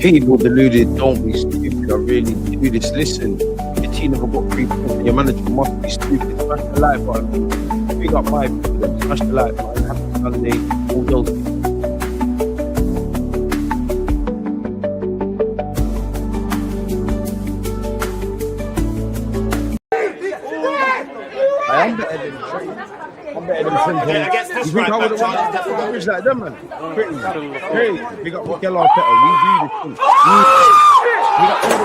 People deluded, don't be stupid. I really do this. Listen, your team never got 3 points and your manager must be stupid. Smash the like button. Big up my people. Smash the like button. Happy Sunday. All those things. I'm better than Trent. You think I would have won that bridge like them, man? Pretty. Big up Mikel Arteta. We do this thing. We got all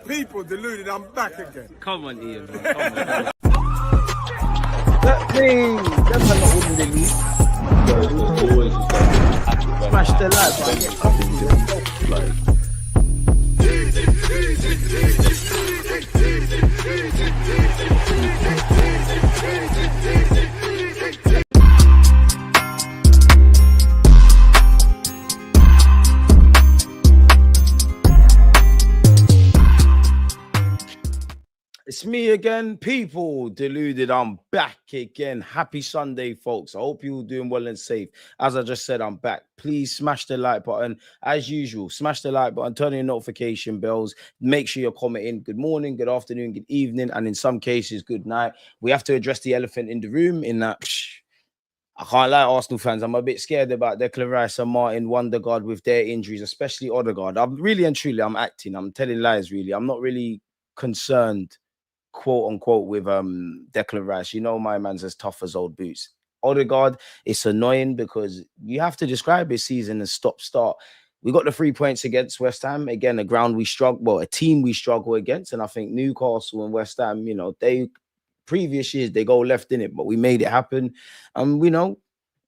the People deluded, I'm back again. Come on, Ian, man. Come on. that thing. Them man not winning the league. Smash the like. It's me again, people deluded. I'm back again. Happy Sunday, folks. I hope you're all doing well and safe. As I just said, I'm back. Please smash the like button. As usual, smash the like button, turn on your notification bells. Make sure you're commenting good morning, good afternoon, good evening, and in some cases, good night. We have to address the elephant in the room in that... I can't lie, Arsenal fans. I'm a bit scared about Declan Rice and Martin Ødegaard with their injuries, especially Odegaard. I'm really and truly, I'm acting. I'm telling lies, really. I'm not really concerned, quote unquote, with Declan Rice. You know, my man's as tough as old boots. Odegaard, it's annoying because you have to describe his season as stop-start. We got the 3 points against West Ham. Again, a ground we struggle, well, a team we struggle against. And I think Newcastle and West Ham, you know, previous years, they go left in it, but we made it happen. You know,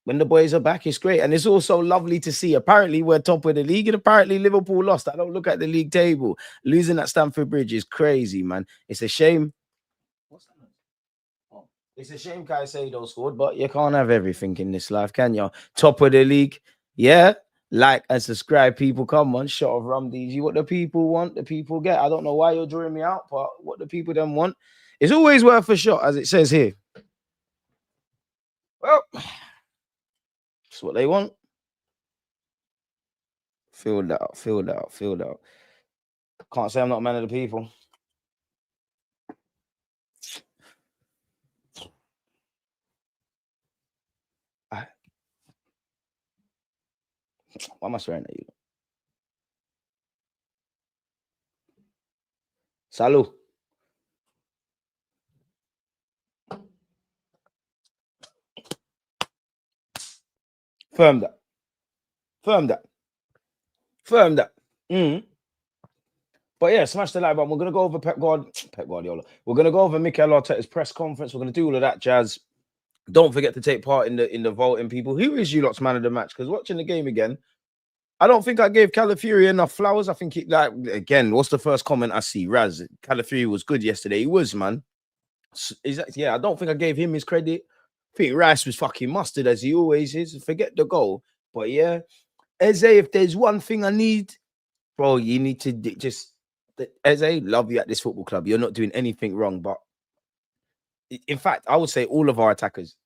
when the boys are back, it's great. And it's also lovely to see. Apparently, we're top of the league, and apparently Liverpool lost. I don't look at the league table. Losing at Stamford Bridge is crazy, man. It's a shame. What's that? Oh, it's a shame Caicedo scored, but you can't have everything in this life, can you? Top of the league, yeah. Like and subscribe, people. Come on, shot of rum, DG. What the people want, the people get. I don't know why you're drawing me out, but what the people then want, it's always worth a shot, as it says here. Well, that's what they want. Filled out. Can't say I'm not a man of the people. Why am I swearing at you? Salud. Firm that. But yeah, smash the like button. We're going to go over Pep Guardiola. We're going to go over Mikel Arteta's press conference. We're going to do all of that jazz. Don't forget to take part in the voting, people. Who is you lot's man of the match? Because watching the game again, I don't think I gave Calafiori enough flowers. I think again, what's the first comment I see? Raz, Calafiori was good yesterday. He was, man. Yeah, I don't think I gave him his credit. I think Rice was fucking mustard, as he always is. Forget the goal. But yeah, Eze, if there's one thing I need, bro, you need to just... Eze, love you at this football club. You're not doing anything wrong. But in fact, I would say all of our attackers,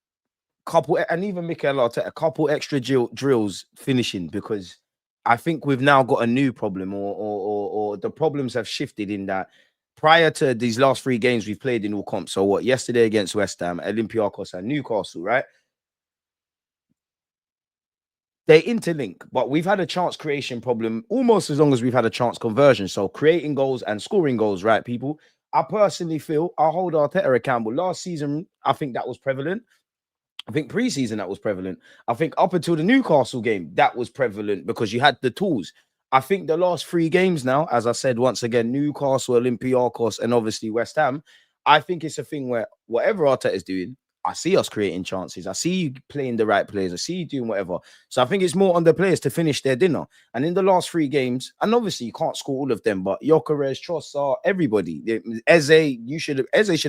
and even Mikel Arteta, a couple extra drills finishing, because I think we've now got a new problem, or the problems have shifted in that prior to these last 3 games we've played in all comps. So what, yesterday against West Ham, Olympiacos and Newcastle, right? They interlink, but we've had a chance creation problem almost as long as we've had a chance conversion. So creating goals and scoring goals, right, people? I personally feel I hold Arteta accountable. Last season, I think that was prevalent. I think pre-season that was prevalent. I think up until the Newcastle game, that was prevalent because you had the tools. I think the last 3 games now, as I said, once again, Newcastle, Olympiacos, and obviously West Ham, I think it's a thing where whatever Arteta is doing, I see us creating chances. I see you playing the right players. I see you doing whatever. So I think it's more on the players to finish their dinner. And in the last 3 games, and obviously you can't score all of them, but Gyökeres, Trossard, everybody. Eze should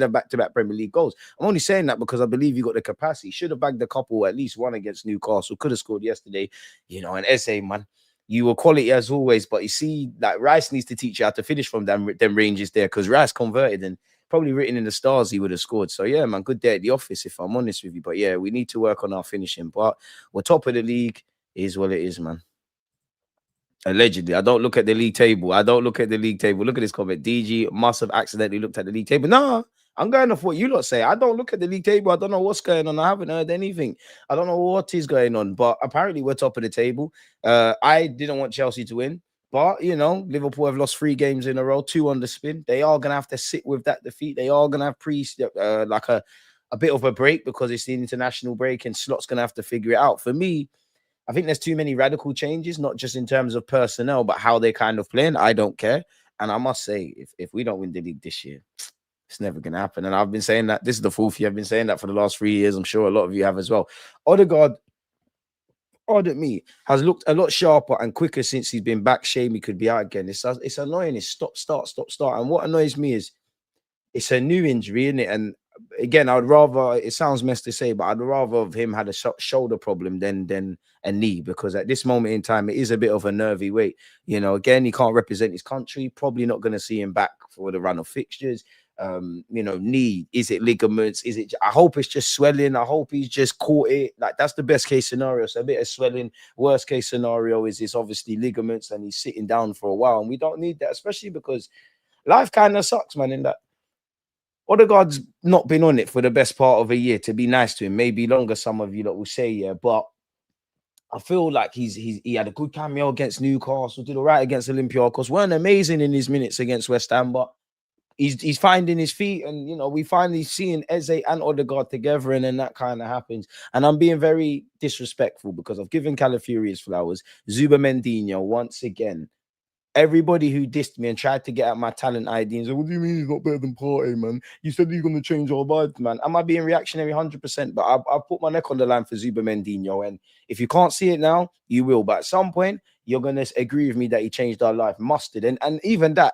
have back-to-back Premier League goals. I'm only saying that because I believe you got the capacity. Should have bagged a couple, at least one against Newcastle. Could have scored yesterday. You know, and Eze, man, you were quality as always. But you see, like Rice needs to teach you how to finish from them ranges there, because Rice converted and probably written in the stars he would have scored. So yeah, man, good day at the office, if I'm honest with you. But yeah, we need to work on our finishing. But we're top of the league. It is what it is, man. Allegedly, I don't look at the league table. I don't look at the league table. Look at this comment. DG must have accidentally looked at the league table. No, I'm going off what you lot say. I don't look at the league table. I don't know what's going on. I haven't heard anything. I don't know what is going on. But apparently, we're top of the table. I didn't want Chelsea to win. But, you know, Liverpool have lost 3 games in a row, 2 on the spin. They are going to have to sit with that defeat. They are going to have like a bit of a break because it's the international break and Slot's going to have to figure it out. For me, I think there's too many radical changes, not just in terms of personnel, but how they kind of playing. I don't care. And I must say, if we don't win the league this year, it's never going to happen. And I've been saying that. This is the 4th year. I've been saying that for the last 3 years. I'm sure a lot of you have as well. Odegaard, pardon me, has looked a lot sharper and quicker since he's been back. Shame he could be out again. It's annoying. It's stop, start. And what annoys me is it's a new injury, isn't it? And again, I'd rather, it sounds messed to say, but I'd rather have him had a shoulder problem than a knee, because at this moment in time, it is a bit of a nervy weight. You know, again, he can't represent his country. Probably not going to see him back for the run of fixtures. You know, knee, is it ligaments? Is it? I hope it's just swelling. I hope he's just caught it. Like, that's the best case scenario. So a bit of swelling. Worst case scenario is it's obviously ligaments and he's sitting down for a while. And we don't need that, especially because life kind of sucks, man, in that Odegaard's not been on it for the best part of a year, to be nice to him. Maybe longer, some of you lot will say, yeah, but I feel like he had a good cameo against Newcastle, did all right against Olympiacos, weren't amazing in his minutes against West Ham, but he's finding his feet, and you know, we finally seeing Eze and Odegaard together, and then that kind of happens. And I'm being very disrespectful because I've given Calafiori his flowers. Zubimendi once again. Everybody who dissed me and tried to get at my talent ID and said, what do you mean he's not better than Partey, man? You said he's going to change our vibes, man. Am I being reactionary 100%? But I put my neck on the line for Zubimendi. And if you can't see it now, you will. But at some point, you're going to agree with me that he changed our life. Mustard. And even that,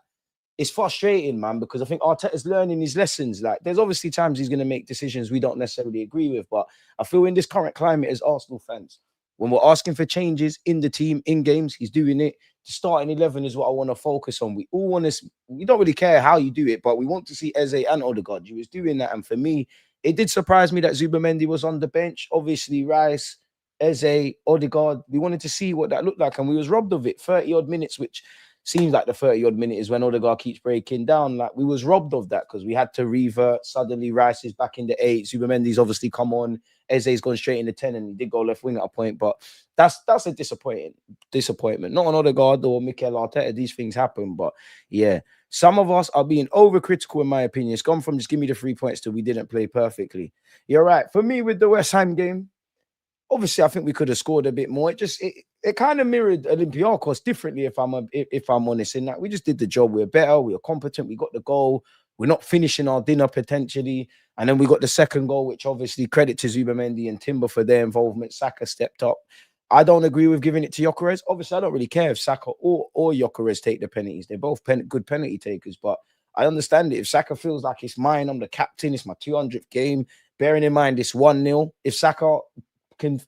it's frustrating, man, because I think Arteta's learning his lessons. Like, there's obviously times he's going to make decisions we don't necessarily agree with. But I feel in this current climate as Arsenal fans, when we're asking for changes in the team, in games, he's doing it. The starting 11 is what I want to focus on. We all want to, we don't really care how you do it, but we want to see Eze and Odegaard. You was doing that. And for me, it did surprise me that Zubimendi was on the bench. Obviously, Rice, Eze, Odegaard, we wanted to see what that looked like. And we was robbed of it. 30-odd minutes, which seems like the 30-odd minute is when Odegaard keeps breaking down. Like, we was robbed of that because we had to revert. Suddenly, Rice is back in the 8. Zubimendi's obviously come on. Eze's gone straight in the 10, and he did go left wing at a point. But that's a disappointment. Not on Odegaard or Mikel Arteta. These things happen. But yeah, some of us are being overcritical, in my opinion. It's gone from just give me the 3 points to we didn't play perfectly. You're right. For me, with the West Ham game, obviously, I think we could have scored a bit more. It kind of mirrored Olympiacos differently, if I'm honest, in that we just did the job. We were better, we were competent, we got the goal. We're not finishing our dinner potentially. And then we got the second goal, which obviously credit to Zubimendi and Timber for their involvement. Saka stepped up. I don't agree with giving it to Gyökeres. Obviously, I don't really care if Saka or Gyökeres take the penalties. They're both good penalty takers, but I understand it. If Saka feels like it's mine, I'm the captain, it's my 200th game, bearing in mind it's 1-0. If Saka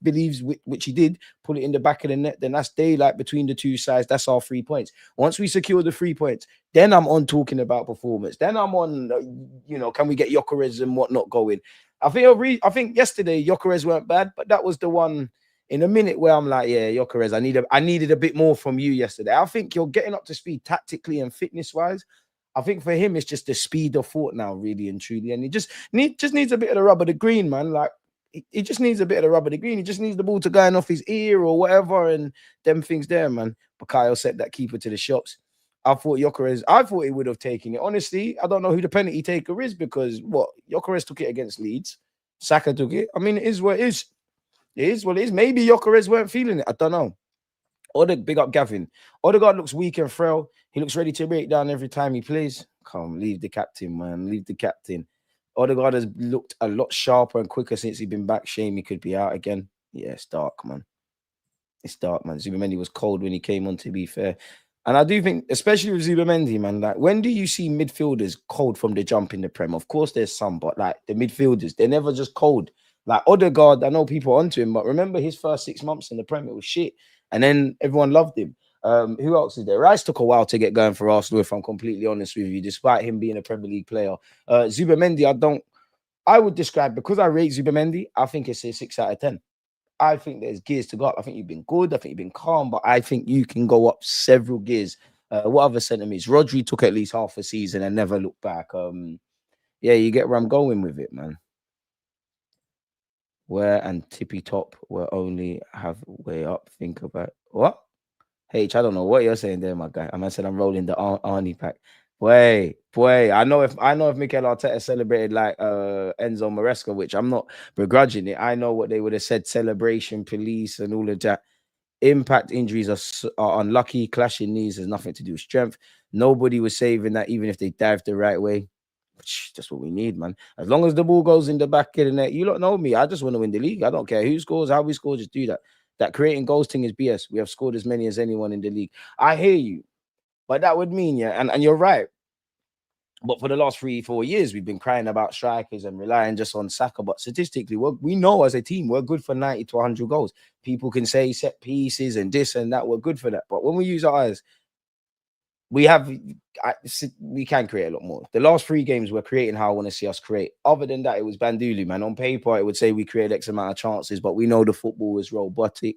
believes, which he did, pull it in the back of the net, then that's daylight between the two sides. That's our 3 points. Once we secure the 3 points, then I'm on talking about performance. Then I'm on, you know, can we get Gyökeres and whatnot going? I think yesterday Gyökeres weren't bad, but that was the one in a minute where I'm like, yeah, Gyökeres, I needed a bit more from you yesterday. I think you're getting up to speed tactically and fitness wise. I think for him, it's just the speed of thought now, really and truly. And he just needs a bit of the rub of the green, man. Like, he just needs a bit of the rub of the green. He just needs the ball to going off his ear or whatever, and them things there, man. Bukayo set that keeper to the shops. I thought he would have taken it. Honestly, I don't know who the penalty taker is, because Gyökeres took it against Leeds. Saka took it. I mean, it is what it is. It is what it is. Maybe Gyökeres weren't feeling it. I don't know. Big up Gavin. Odegaard looks weak and frail. He looks ready to break down every time he plays. Come, leave the captain, man. Leave the captain. Odegaard has looked a lot sharper and quicker since he's been back. Shame he could be out again. Yeah, it's dark, man. It's dark, man. Zubimendi was cold when he came on, to be fair. And I do think, especially with Zubimendi, man, like, when do you see midfielders cold from the jump in the Prem? Of course, there's some, but like the midfielders, they're never just cold. Like Odegaard, I know people are onto him, but remember his first 6 months in the Prem, it was shit. And then everyone loved him. Who else is there? Rice took a while to get going for Arsenal, if I'm completely honest with you, despite him being a Premier League player. Zubimendi, I would describe, because I rate Zubimendi, I think it's a 6 out of 10. I think there's gears to go up. I think you've been good. I think you've been calm, but I think you can go up several gears. What other sentiments? Rodri took at least half a season and never looked back. Yeah, you get where I'm going with it, man. Where and tippy top will only have way up. Think about what? H, I don't know what you're saying there, my guy. I said I'm rolling the Arnie pack. Boy, I know if Mikel Arteta celebrated like Enzo Maresca, which I'm not begrudging it. I know what they would have said: celebration, police, and all of that. Impact injuries are unlucky. Clashing knees has nothing to do with strength. Nobody was saving that, even if they dived the right way. That's what we need, man. As long as the ball goes in the back of the net, you don't know me. I just want to win the league. I don't care who scores, how we score, just do that. That creating goals thing is BS. We have scored as many as anyone in the league. I hear you, but that would mean, yeah, and you're right. But for the last 3-4 years, we've been crying about strikers and relying just on Saka. But statistically, we know as a team, we're good for 90 to 100 goals. People can say set pieces and this and that. We're good for that. But when we use our eyes, we can create a lot more. The last 3 games, we're creating how I want to see us create. Other than that, it was Bandulu, man. On paper, it would say we create X amount of chances, but we know the football is robotic.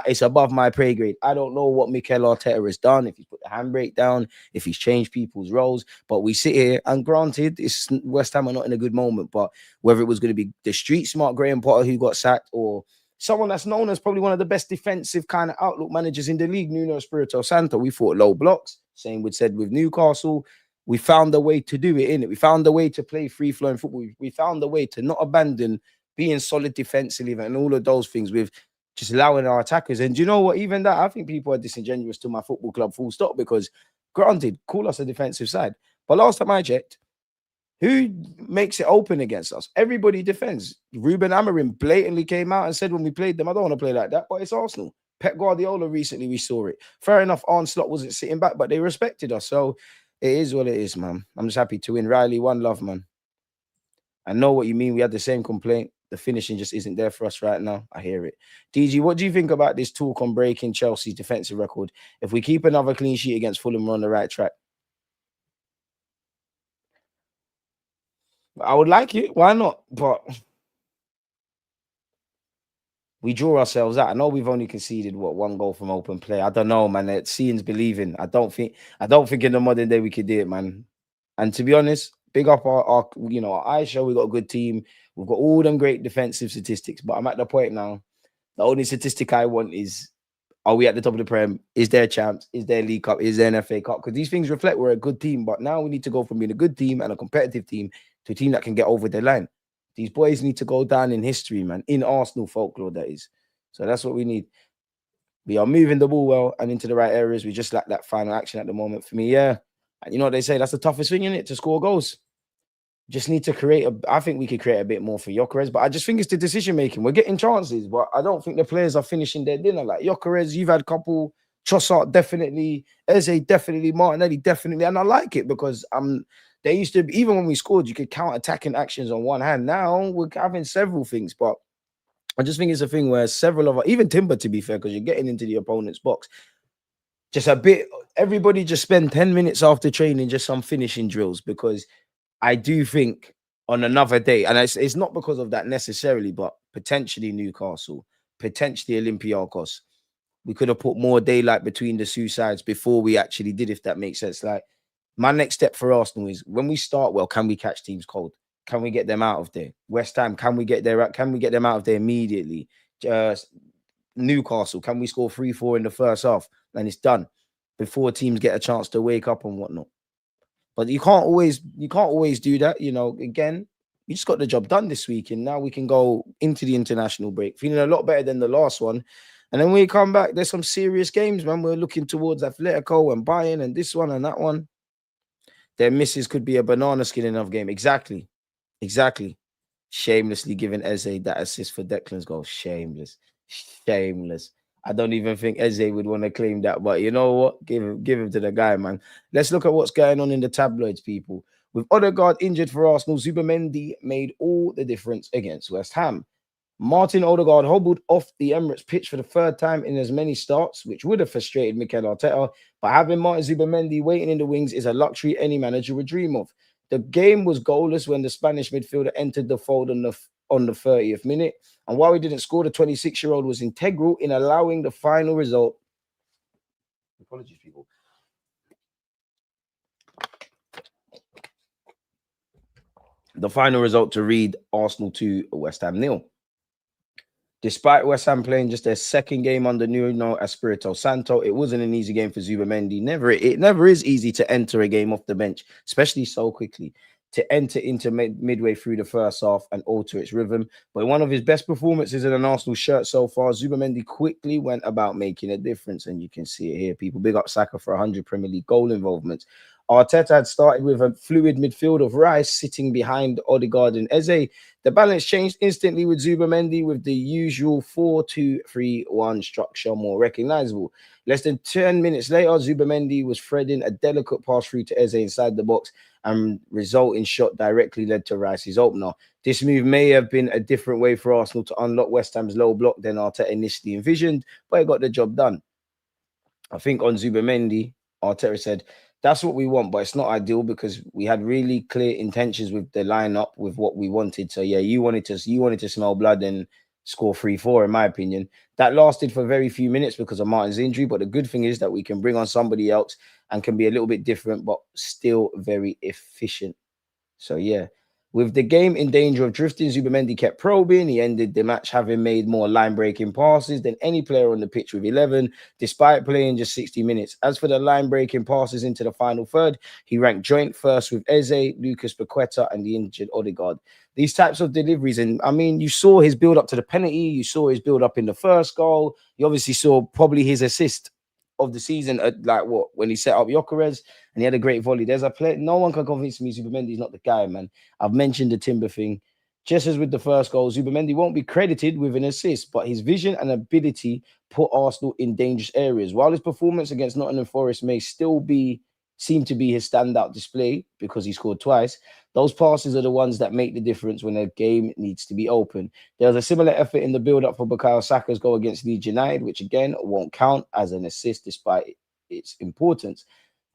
It's above my pay grade. I don't know what Mikel Arteta has done, if he's put the handbrake down, if he's changed people's roles. But we sit here, and granted, it's West Ham are not in a good moment, but whether it was going to be the street smart Graham Potter who got sacked, or someone that's known as probably one of the best defensive kind of outlook managers in the league, Nuno Espirito Santo, we fought low blocks. Same with said with Newcastle. We found a way to do it, innit? We found a way to play free-flowing football. We found a way to not abandon being solid defensively and all of those things with just allowing our attackers. And do you know what? Even that, I think people are disingenuous to my football club, full stop, because granted, call us a defensive side. But last time I checked, who makes it open against us? Everybody defends. Ruben Amorim blatantly came out and said when we played them, I don't want to play like that, but it's Arsenal. Pep Guardiola recently, we saw it. Fair enough, Arne Slot wasn't sitting back, but they respected us. So it is what it is, man. I'm just happy to win. Riley, one love, man. I know what you mean. We had the same complaint. The finishing just isn't there for us right now. I hear it. DG, what do you think about this talk on breaking Chelsea's defensive record? If we keep another clean sheet against Fulham, we're on the right track. I would like it. Why not? But we draw ourselves out. I know we've only conceded 1 goal from open play. I don't know, man. Seeing's believing. I don't think in the modern day we could do it, man. And to be honest, big up our eyes show we got a good team. We've got all them great defensive statistics. But I'm at the point now. The only statistic I want is, are we at the top of the Prem? Is there champs? Is there League Cup? Is there an FA Cup? Because these things reflect we're a good team. But now we need to go from being a good team and a competitive team to a team that can get over the line. These boys need to go down in history, man. In Arsenal folklore, that is. So that's what we need. We are moving the ball well and into the right areas. We just lack that final action at the moment. For me, yeah. And you know what they say? That's the toughest thing, isn't it? To score goals. Just need to create I think we could create a bit more for Gyökeres, but I just think it's the decision making. We're getting chances, but I don't think the players are finishing their dinner. Like Gyökeres, you've had a couple. Trossard, definitely. Eze, definitely. Martinelli, definitely. And I like it because they used to, even when we scored, you could count attacking actions on one hand. Now we're having several things, but I just think it's a thing where several of even Timber, to be fair, because you're getting into the opponent's box, just a bit. Everybody just spend 10 minutes after training, just some finishing drills, because I do think on another day, and it's not because of that necessarily, but potentially Newcastle, potentially Olympiacos, we could have put more daylight between the 2 sides before we actually did, if that makes sense. Like, my next step for Arsenal is when we start well, can we catch teams cold? Can we get them out of there? West Ham, can we get them out of there immediately? Newcastle, can we score 3-4 in the first half and it's done before teams get a chance to wake up and whatnot? But you can't always do that. You know, again, we just got the job done this week, and now we can go into the international break feeling a lot better than the last one. And then when we come back, there's some serious games, man. We're looking towards Atletico and Bayern and this one and that one. Their misses could be a banana skin enough game. Exactly. Shamelessly giving Eze that assist for Declan's goal. Shameless. I don't even think Eze would want to claim that, but you know what? Give him to the guy, man. Let's look at what's going on in the tabloids, people. With Odegaard injured for Arsenal, Zubimendi made all the difference against West Ham. Martin Odegaard hobbled off the Emirates pitch for the third time in as many starts, which would have frustrated Mikel Arteta. But having Martin Zubimendi waiting in the wings is a luxury any manager would dream of. The game was goalless when the Spanish midfielder entered the fold on the 30th minute. And while he didn't score, the 26-year-old was integral in allowing the final result. Apologies, people. The final result to read Arsenal 2, West Ham 0. Despite West Ham playing just their second game under Nuno Espirito Santo, it wasn't an easy game for Zubimendi. It never is easy to enter a game off the bench, especially so quickly, to enter into midway through the first half and alter its rhythm. But one of his best performances in an Arsenal shirt so far, Zubimendi quickly went about making a difference. And you can see it here. People big up Saka for 100 Premier League goal involvements. Arteta had started with a fluid midfield of Rice sitting behind Odegaard and Eze. The balance changed instantly with Zubimendi with the usual 4-2-3-1 structure more recognizable. Less than 10 minutes later, Zubimendi was threading a delicate pass through to Eze inside the box, and resulting shot directly led to Rice's opener. This move may have been a different way for Arsenal to unlock West Ham's low block than Arteta initially envisioned, but it got the job done. I think on Zubimendi, Arteta said, that's what we want, but it's not ideal because we had really clear intentions with the lineup, with what we wanted. So yeah, you wanted to smell blood and score 3-4, in my opinion. That lasted for very few minutes because of Martin's injury. But the good thing is that we can bring on somebody else and can be a little bit different, but still very efficient. So yeah. With the game in danger of drifting, Zubimendi kept probing. He ended the match having made more line-breaking passes than any player on the pitch with 11, despite playing just 60 minutes. As for the line-breaking passes into the final third, he ranked joint first with Eze, Lucas Paqueta, and the injured Odegaard. These types of deliveries, and I mean, you saw his build-up to the penalty. You saw his build-up in the first goal. You obviously saw probably his assist of the season, when he set up Gyökeres and he had a great volley. There's a play. No one can convince me Zubimendi's not the guy, man. I've mentioned the Timber thing. Just as with the first goal, Zubimendi won't be credited with an assist, but his vision and ability put Arsenal in dangerous areas. While his performance against Nottingham Forest may still seem to be his standout display because he scored twice, those passes are the ones that make the difference when a game needs to be open. There was a similar effort in the build-up for Bukayo Saka's goal against Leeds United, which again won't count as an assist despite its importance.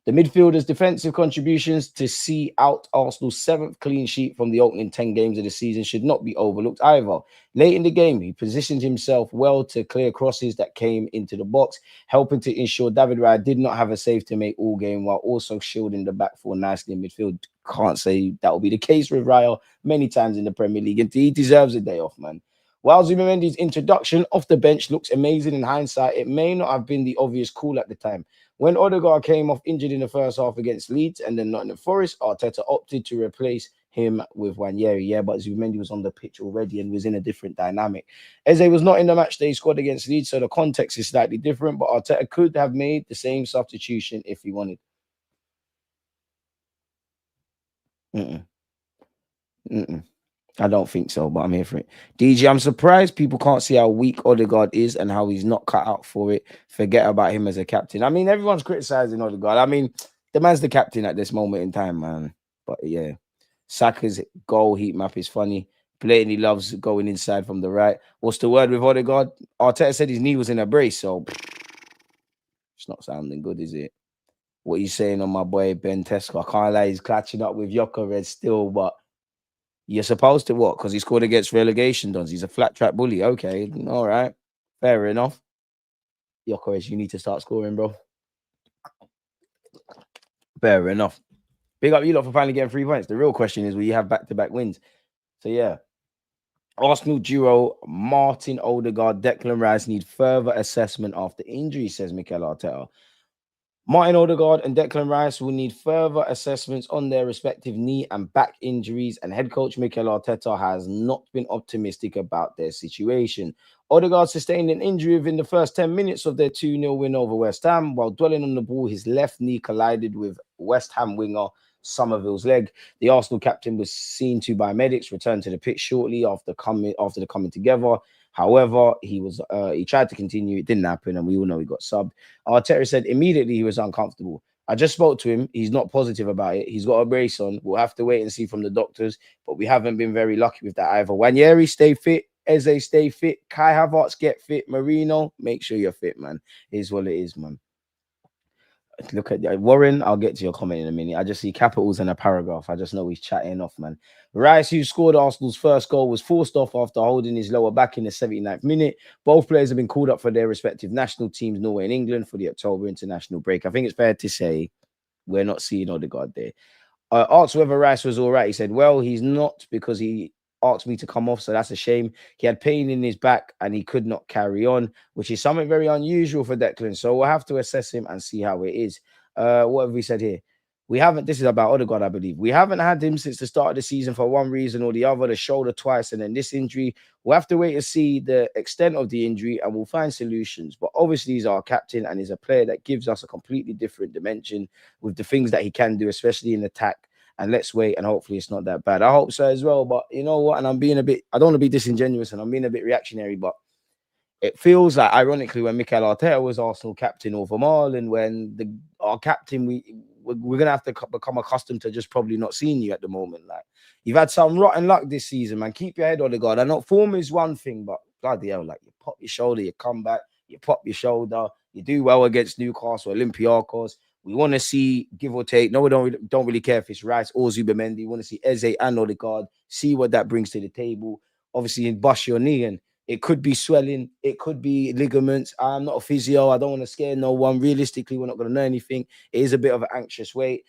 The midfielder's defensive contributions to see out Arsenal's 7th clean sheet from the opening 10 games of the season should not be overlooked either. Late in the game, he positioned himself well to clear crosses that came into the box, helping to ensure David Raya did not have a save to make all game, while also shielding the back four nicely in midfield. Can't say that will be the case with Raya many times in the Premier League, and he deserves a day off, man. While Zubimendi's introduction off the bench looks amazing in hindsight, it may not have been the obvious call at the time. When Odegaard came off injured in the first half against Leeds and then Nottingham Forest, Arteta opted to replace him with Nwaneri. Yeah, but Zubimendi was on the pitch already and was in a different dynamic. Eze was not in the match that he scored against Leeds, so the context is slightly different, but Arteta could have made the same substitution if he wanted. I don't think so, but I'm here for it. DJ, I'm surprised people can't see how weak Odegaard is and how he's not cut out for it. Forget about him as a captain. I mean, everyone's criticizing Odegaard. I mean, the man's the captain at this moment in time, man. But yeah, Saka's goal heat map is funny. Blatantly loves going inside from the right. What's the word with Odegaard? Arteta said his knee was in a brace, so it's not sounding good, is it? What you saying on my boy Ben Tesco? I can't lie, he's clutching up with Gyökeres still, but you're supposed to what? Because he scored against relegation dons. He's a flat track bully. Okay, all right. Fair enough. Gyökeres, you need to start scoring, bro. Fair enough. Big up you lot for finally getting 3 points. The real question is, will you have back-to-back wins? So, yeah. Arsenal duo Martin Odegaard, Declan Rice need further assessment after injury, says Mikel Arteta. Martin Odegaard and Declan Rice will need further assessments on their respective knee and back injuries, and head coach Mikel Arteta has not been optimistic about their situation. Odegaard sustained an injury within the first 10 minutes of their 2-0 win over West Ham. While dwelling on the ball, his left knee collided with West Ham winger Somerville's leg. The Arsenal captain was seen to by medics return to the pitch shortly after the coming together. However, he tried to continue. It didn't happen, and we all know he got subbed. Arteta said immediately he was uncomfortable. I just spoke to him. He's not positive about it. He's got a brace on. We'll have to wait and see from the doctors, but we haven't been very lucky with that either. Nwaneri stayed fit Eze, stay fit. Kai Havertz, get fit. Marino, make sure you're fit, man. Is what it is, man. Look at Warren. I'll get to your comment in a minute. I just see capitals in a paragraph. I just know he's chatting off, man. Rice, who scored Arsenal's first goal, was forced off after holding his lower back in the 79th minute. Both players have been called up for their respective national teams, Norway and England, for the October international break. I think it's fair to say we're not seeing Odegaard there. Asked whether Rice was all right. He said, well, he's not, because he asked me to come off, so that's a shame. He had pain in his back and he could not carry on, which is something very unusual for Declan. So we'll have to assess him and see how it is. What have we said here? We haven't, this is about Odegaard, I believe. We haven't had him since the start of the season for one reason or the other, the shoulder twice, and then this injury. We'll have to wait to see the extent of the injury and we'll find solutions. But obviously he's our captain and he's a player that gives us a completely different dimension with the things that he can do, especially in attack. And let's wait, and hopefully it's not that bad. I hope so as well. But you know what? And I'm being a bit, I don't want to be disingenuous and I'm being a bit reactionary, but it feels like, ironically, when Mikel Arteta was Arsenal captain over all, and when our captain, we're gonna have to become accustomed to just probably not seeing you at the moment. Like, you've had some rotten luck this season, man. Keep your head on the guard. I know form is one thing, but bloody hell, like, you pop your shoulder, you come back, you pop your shoulder, you do well against Newcastle, Olympiacos. We want to see, give or take. No, we don't really care if it's Rice or Zubimendi. We want to see Eze and Odegaard, see what that brings to the table. Obviously, in bust your knee, and it could be swelling, it could be ligaments. I'm not a physio. I don't want to scare no one. Realistically, we're not going to know anything. It is a bit of an anxious wait.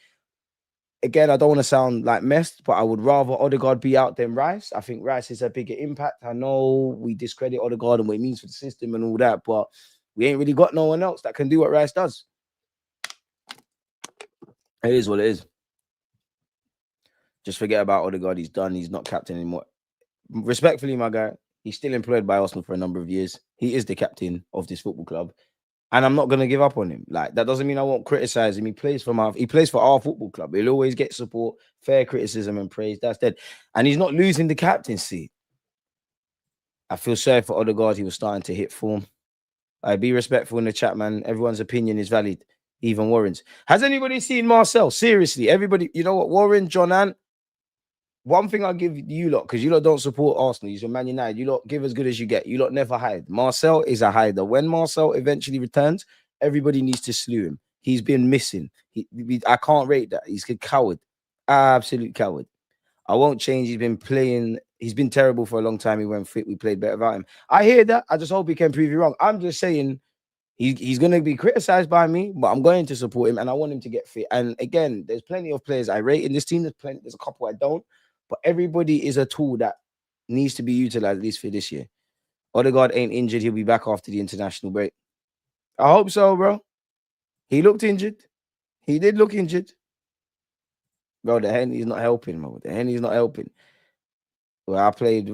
Again, I don't want to sound like messed, but I would rather Odegaard be out than Rice. I think Rice is a bigger impact. I know we discredit Odegaard and what it means for the system and all that, but we ain't really got no one else that can do what Rice does. It is what it is. Just forget about Odegaard. He's done. He's not captain anymore. Respectfully, my guy, he's still employed by Arsenal for a number of years. He is the captain of this football club. And I'm not going to give up on him. Like, that doesn't mean I won't criticize him. He plays for our football club. He'll always get support, fair criticism and praise. That's dead. And he's not losing the captaincy. I feel sorry for Odegaard. He was starting to hit form. Be respectful in the chat, man. Everyone's opinion is valid. Even Warren's. Has anybody seen Marcel? Seriously, everybody, you know what? Warren, John Ant, one thing I'll give you lot, because you lot don't support Arsenal, you're Man United, you lot give as good as you get. You lot never hide. Marcel is a hider. When Marcel eventually returns, everybody needs to slew him. He's been missing. I can't rate that. He's a coward. Absolute coward. I won't change. He's been playing. He's been terrible for a long time. He went fit. We played better without him. I hear that. I just hope he can prove you wrong. I'm just saying, he's going to be criticized by me, but I'm going to support him and I want him to get fit. And again, there's plenty of players I rate in this team. There's a couple I don't, but everybody is a tool that needs to be utilized, at least for this year. Odegaard ain't injured. He'll be back after the international break. I hope so, bro. He looked injured. He did look injured. Bro, the Henry's not helping, bro. The Henry's not helping. Well, I played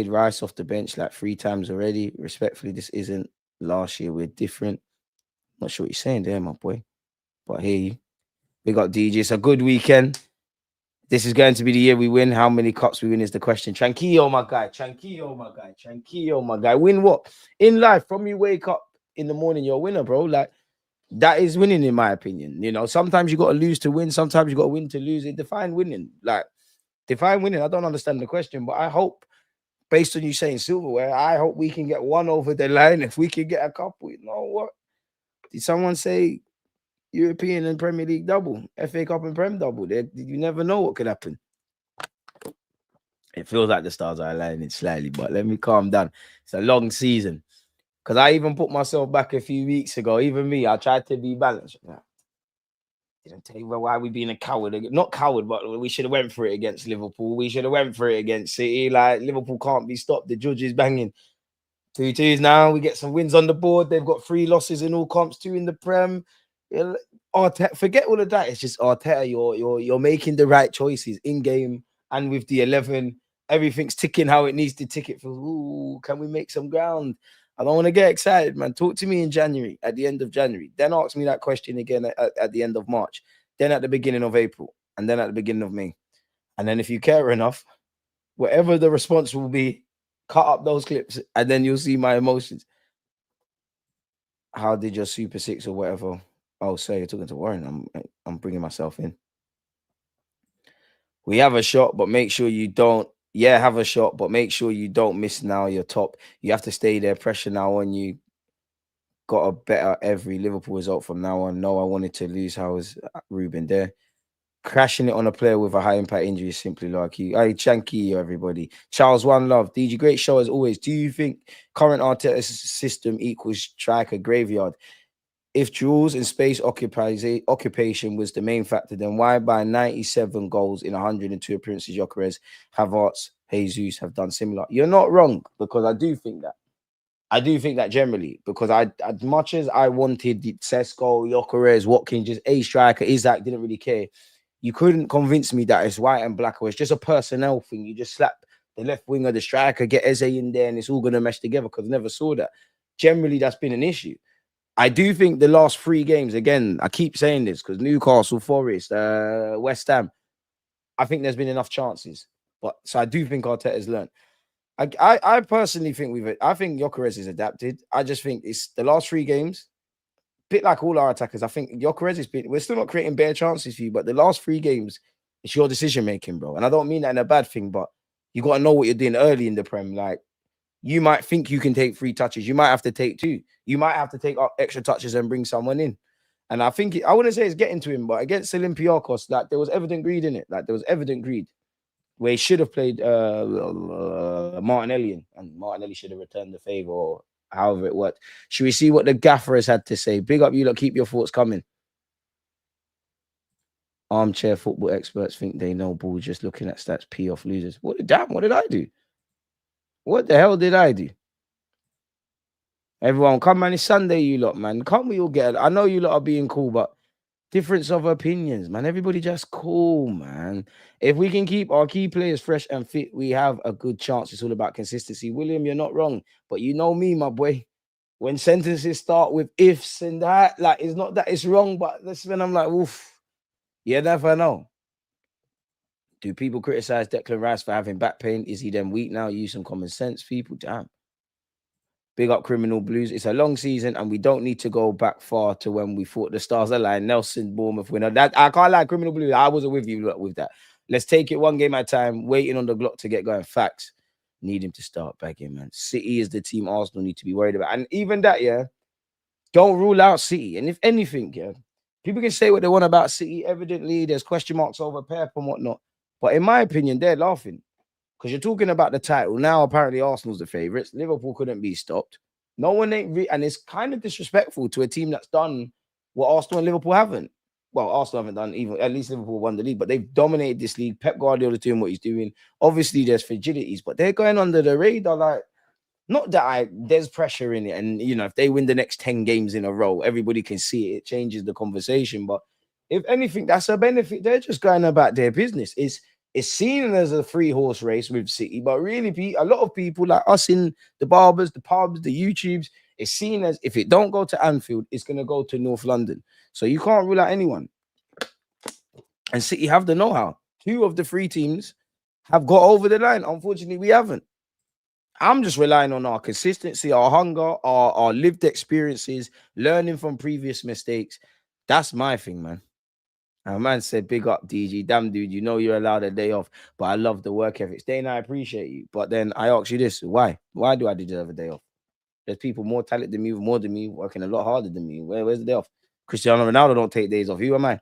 Rice off the bench like 3 times already. Respectfully, this isn't last year. We're different. Not sure what you're saying there, my boy. But I hear you. We got DJ. It's a good weekend. This is going to be the year we win. How many cups we win is the question. Tranquillo, my guy. Tranquillo, my guy. Tranquillo, my guy. Win what? In life, from you wake up in the morning, you're a winner, bro. Like, that is winning, in my opinion. You know, sometimes you got to lose to win. Sometimes you got to win to lose. It define winning. Like, define winning. I don't understand the question, but I hope, based on you saying silverware, I hope we can get one over the line. If we can get a couple, you know what? Did someone say European and Premier League double? FA Cup and Prem double? You never know what could happen. It feels like the stars are aligning slightly, but let me calm down. It's a long season. Because I even put myself back a few weeks ago. Even me, I tried to be balanced. Didn't tell you why we being a coward. Not coward, but we should have went for it against Liverpool. We should have went for it against City. Like, Liverpool can't be stopped. The judge is banging. 2-2s now. We get some wins on the board. They've got 3 losses in all comps, 2 in the Prem. Arteta, forget all of that. It's just Arteta. You're making the right choices in game and with the 11. Everything's ticking how it needs to tick. It feels, ooh, can we make some ground? I don't want to get excited, man. Talk to me in January, at the end of January. Then ask me that question again at the end of March. Then at the beginning of April. And then at the beginning of May. And then if you care enough, whatever the response will be, cut up those clips and then you'll see my emotions. How did your Super 6 or whatever? Oh, say you're talking to Warren. I'm bringing myself in. We have a shot, but make sure you don't yeah, have a shot, but make sure you don't miss now. You're top. You have to stay there. Pressure now on you. Got a better every Liverpool result from now on. No, I wanted to lose. How was Ruben there? Crashing it on a player with a high impact injury is simply like you. Hey, thank you, everybody. Charles, one love. DG, great show as always. Do you think current Arteta system equals striker graveyard? If duels and space occupation was the main factor, then why by 97 goals in 102 appearances, Gyökeres, Havertz, Jesus have done similar? You're not wrong, because I do think that. I do think that generally, because as much as I wanted Sesko, Gyökeres, Watkins, just a striker, Isaac didn't really care. You couldn't convince me that it's white and black, or it's just a personnel thing. You just slap the left winger, the striker, get Eze in there, and it's all going to mesh together, because I never saw that. Generally, that's been an issue. I do think the last 3 games, again, I keep saying this, because Newcastle, Forest, West Ham, I think there's been enough chances. But so I do think Arteta's learned. I personally think I think Gyökeres is adapted. I just think it's the last 3 games, bit like all our attackers. I think Gyökeres has been. We're still not creating bare chances for you, but the last 3 games, it's your decision making, bro. And I don't mean that in a bad thing, but you got to know what you're doing early in the Prem. Like, you might think you can take 3 touches, you might have to take 2. You might have to take extra touches and bring someone in. And I think I wouldn't say it's getting to him, but against Olympiacos, like, there was evident greed in it. Like, there was evident greed where he should have played Martinelli in, and Martinelli should have returned the favor, or however it worked. Should we see what the gaffer has had to say? Big up you lot, keep your thoughts coming. Armchair football experts think they know ball just looking at stats, pee off losers. What did I do? What the hell did I do? Everyone, come, man. It's Sunday, you lot, man. Can't we all get it? I know you lot are being cool, but difference of opinions, man. Everybody just cool, man. If we can keep our key players fresh and fit, we have a good chance. It's all about consistency. William, you're not wrong. But you know me, my boy. When sentences start with ifs and that, like, it's not that it's wrong, but that's when I'm like, oof. You never know. Do people criticize Declan Rice for having back pain? Is he then weak now? Use some common sense, people. Damn. Big up Criminal Blues. It's a long season, and we don't need to go back far to when we thought the stars aligned. Nelson, Bournemouth winner. That I can't lie, Criminal Blues. I wasn't with you with that. Let's take it one game at a time. Waiting on the clock to get going. Facts. Need him to start back in, man. City is the team Arsenal need to be worried about. And even that, yeah, don't rule out City. And if anything, yeah, people can say what they want about City. Evidently, there's question marks over Pep and whatnot. But in my opinion, they're laughing. Because you're talking about the title. Now, apparently, Arsenal's the favourites. Liverpool couldn't be stopped. No one ain't... and it's kind of disrespectful to a team that's done what Arsenal and Liverpool haven't. Well, Arsenal haven't done even... At least Liverpool won the league. But they've dominated this league. Pep Guardiola's doing what he's doing. Obviously, there's fragilities. But they're going under the radar. Like, not that there's pressure in it. And, you know, if they win the next 10 games in a row, everybody can see it. It changes the conversation. But if anything, that's a benefit. They're just going about their business. It's seen as a 3-horse race with City, but really, a lot of people like us in the barbers, the pubs, the YouTubes, it's seen as if it don't go to Anfield, it's going to go to North London. So you can't rule out anyone. And City have the know-how. 2 of the 3 teams have got over the line. Unfortunately, we haven't. I'm just relying on our consistency, our hunger, our lived experiences, learning from previous mistakes. That's my thing, man. A man said, big up, DG. Damn, dude, you know you're allowed a day off, but I love the work ethic. Dane, I appreciate you. But then I ask you this, why? Why do I deserve a day off? There's people more talented than me, more than me, working a lot harder than me. Where's the day off? Cristiano Ronaldo don't take days off. Who am I?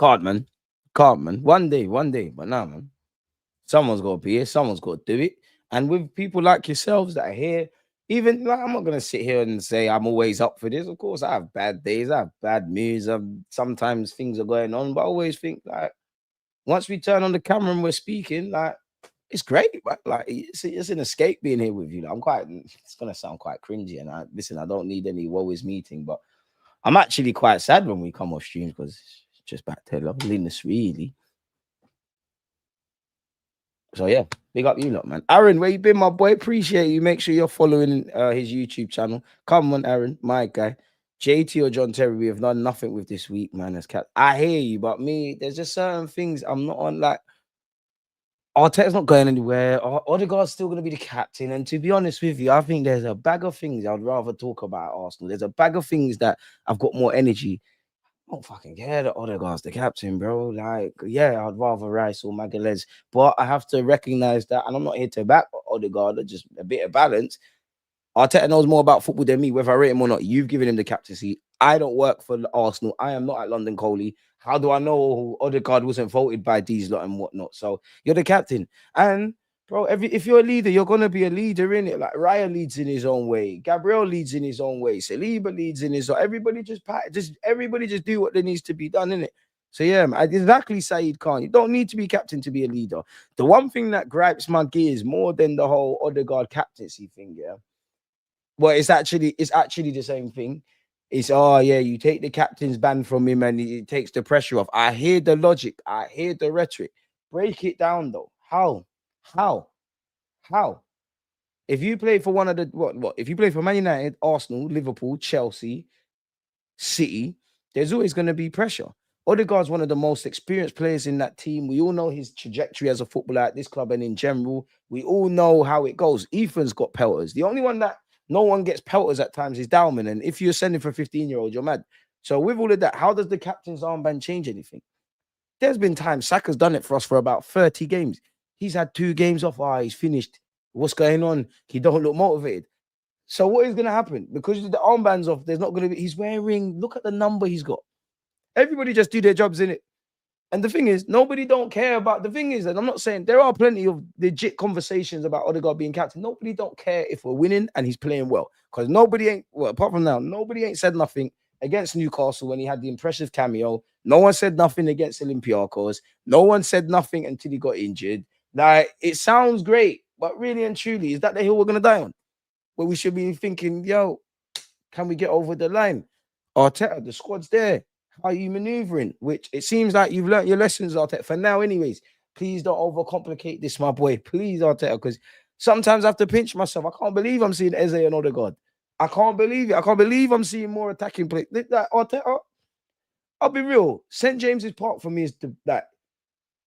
Can't, man. Can't, man. One day. But nah, man. Someone's got to be here. Someone's got to do it. And with people like yourselves that are here, even like, I'm not going to sit here and say I'm always up for this. Of course, I have bad days. I have bad moods. Sometimes things are going on, but I always think, like, once we turn on the camera and we're speaking, like, it's great. Right? Like, it's an escape being here with you. Like, it's going to sound quite cringy. And I don't need any woe is meeting, but I'm actually quite sad when we come off streams because it's just back to loveliness, really. So yeah, big up you lot, man. Aaron, where you been, my boy? Appreciate you. Make sure you're following his YouTube channel. Come on, Aaron, my guy. JT or John Terry, we have done nothing with this week, man. As cat, I hear you, but me, there's just certain things I'm not on. Like, Arteta's not going anywhere. Odegaard's still going to be the captain. And to be honest with you, I think there's a bag of things I'd rather talk about Arsenal. There's a bag of things that I've got more energy. don't fucking care that Odegaard's the captain, bro. Like, yeah, I'd rather Rice or Magalhaes, but I have to recognize that, and I'm not here to back Odegaard, just a bit of balance. Arteta knows more about football than me, whether I rate him or not. You've given him the captaincy. I don't work for Arsenal. I am not at London Coley. How do I know Odegaard wasn't voted by these lot and whatnot? So you're the captain. And bro, if you're a leader, you're gonna be a leader in it. Like Raya leads in his own way, Gabriel leads in his own way, Saliba leads in his own. Everybody just do what there needs to be done in it. So yeah, man, exactly, Saeed Khan. You don't need to be captain to be a leader. The one thing that gripes my gears more than the whole Odegaard captaincy thing, yeah. Well, it's actually the same thing. It's you take the captain's ban from him and it takes the pressure off. I hear the logic, I hear the rhetoric. Break it down though. How? If you play for one of the what? If you play for Man United, Arsenal, Liverpool, Chelsea, City, there's always going to be pressure. Odegaard's one of the most experienced players in that team. We all know his trajectory as a footballer at this club and in general. We all know how it goes. Ethan's got pelters. The only one that no one gets pelters at times is Dalman. And if you're sending for 15-year-olds, you're mad. So with all of that, how does the captain's armband change anything? There's been times Saka's done it for us for about 30 games. He's had 2 games off. He's finished. What's going on? He don't look motivated. So what is going to happen? Because the armband's off, there's not going to be... He's wearing... Look at the number he's got. Everybody just do their jobs in it. And the thing is, nobody don't care about... The thing is, and I'm not saying... There are plenty of legit conversations about Odegaard being captain. Nobody don't care if we're winning and he's playing well. Because nobody ain't... Well, apart from now, nobody ain't said nothing against Newcastle when he had the impressive cameo. No one said nothing against Olympiacos. No one said nothing until he got injured. Like, it sounds great, but really and truly, is that the hill we're going to die on? Where we should be thinking, yo, can we get over the line? Arteta, the squad's there. How are you maneuvering? Which it seems like you've learned your lessons, Arteta. For now, anyways, please don't overcomplicate this, my boy. Please, Arteta, because sometimes I have to pinch myself. I can't believe I'm seeing Eze and Odegaard. I can't believe it. I can't believe I'm seeing more attacking play. That Arteta, I'll be real. St. James's Park for me is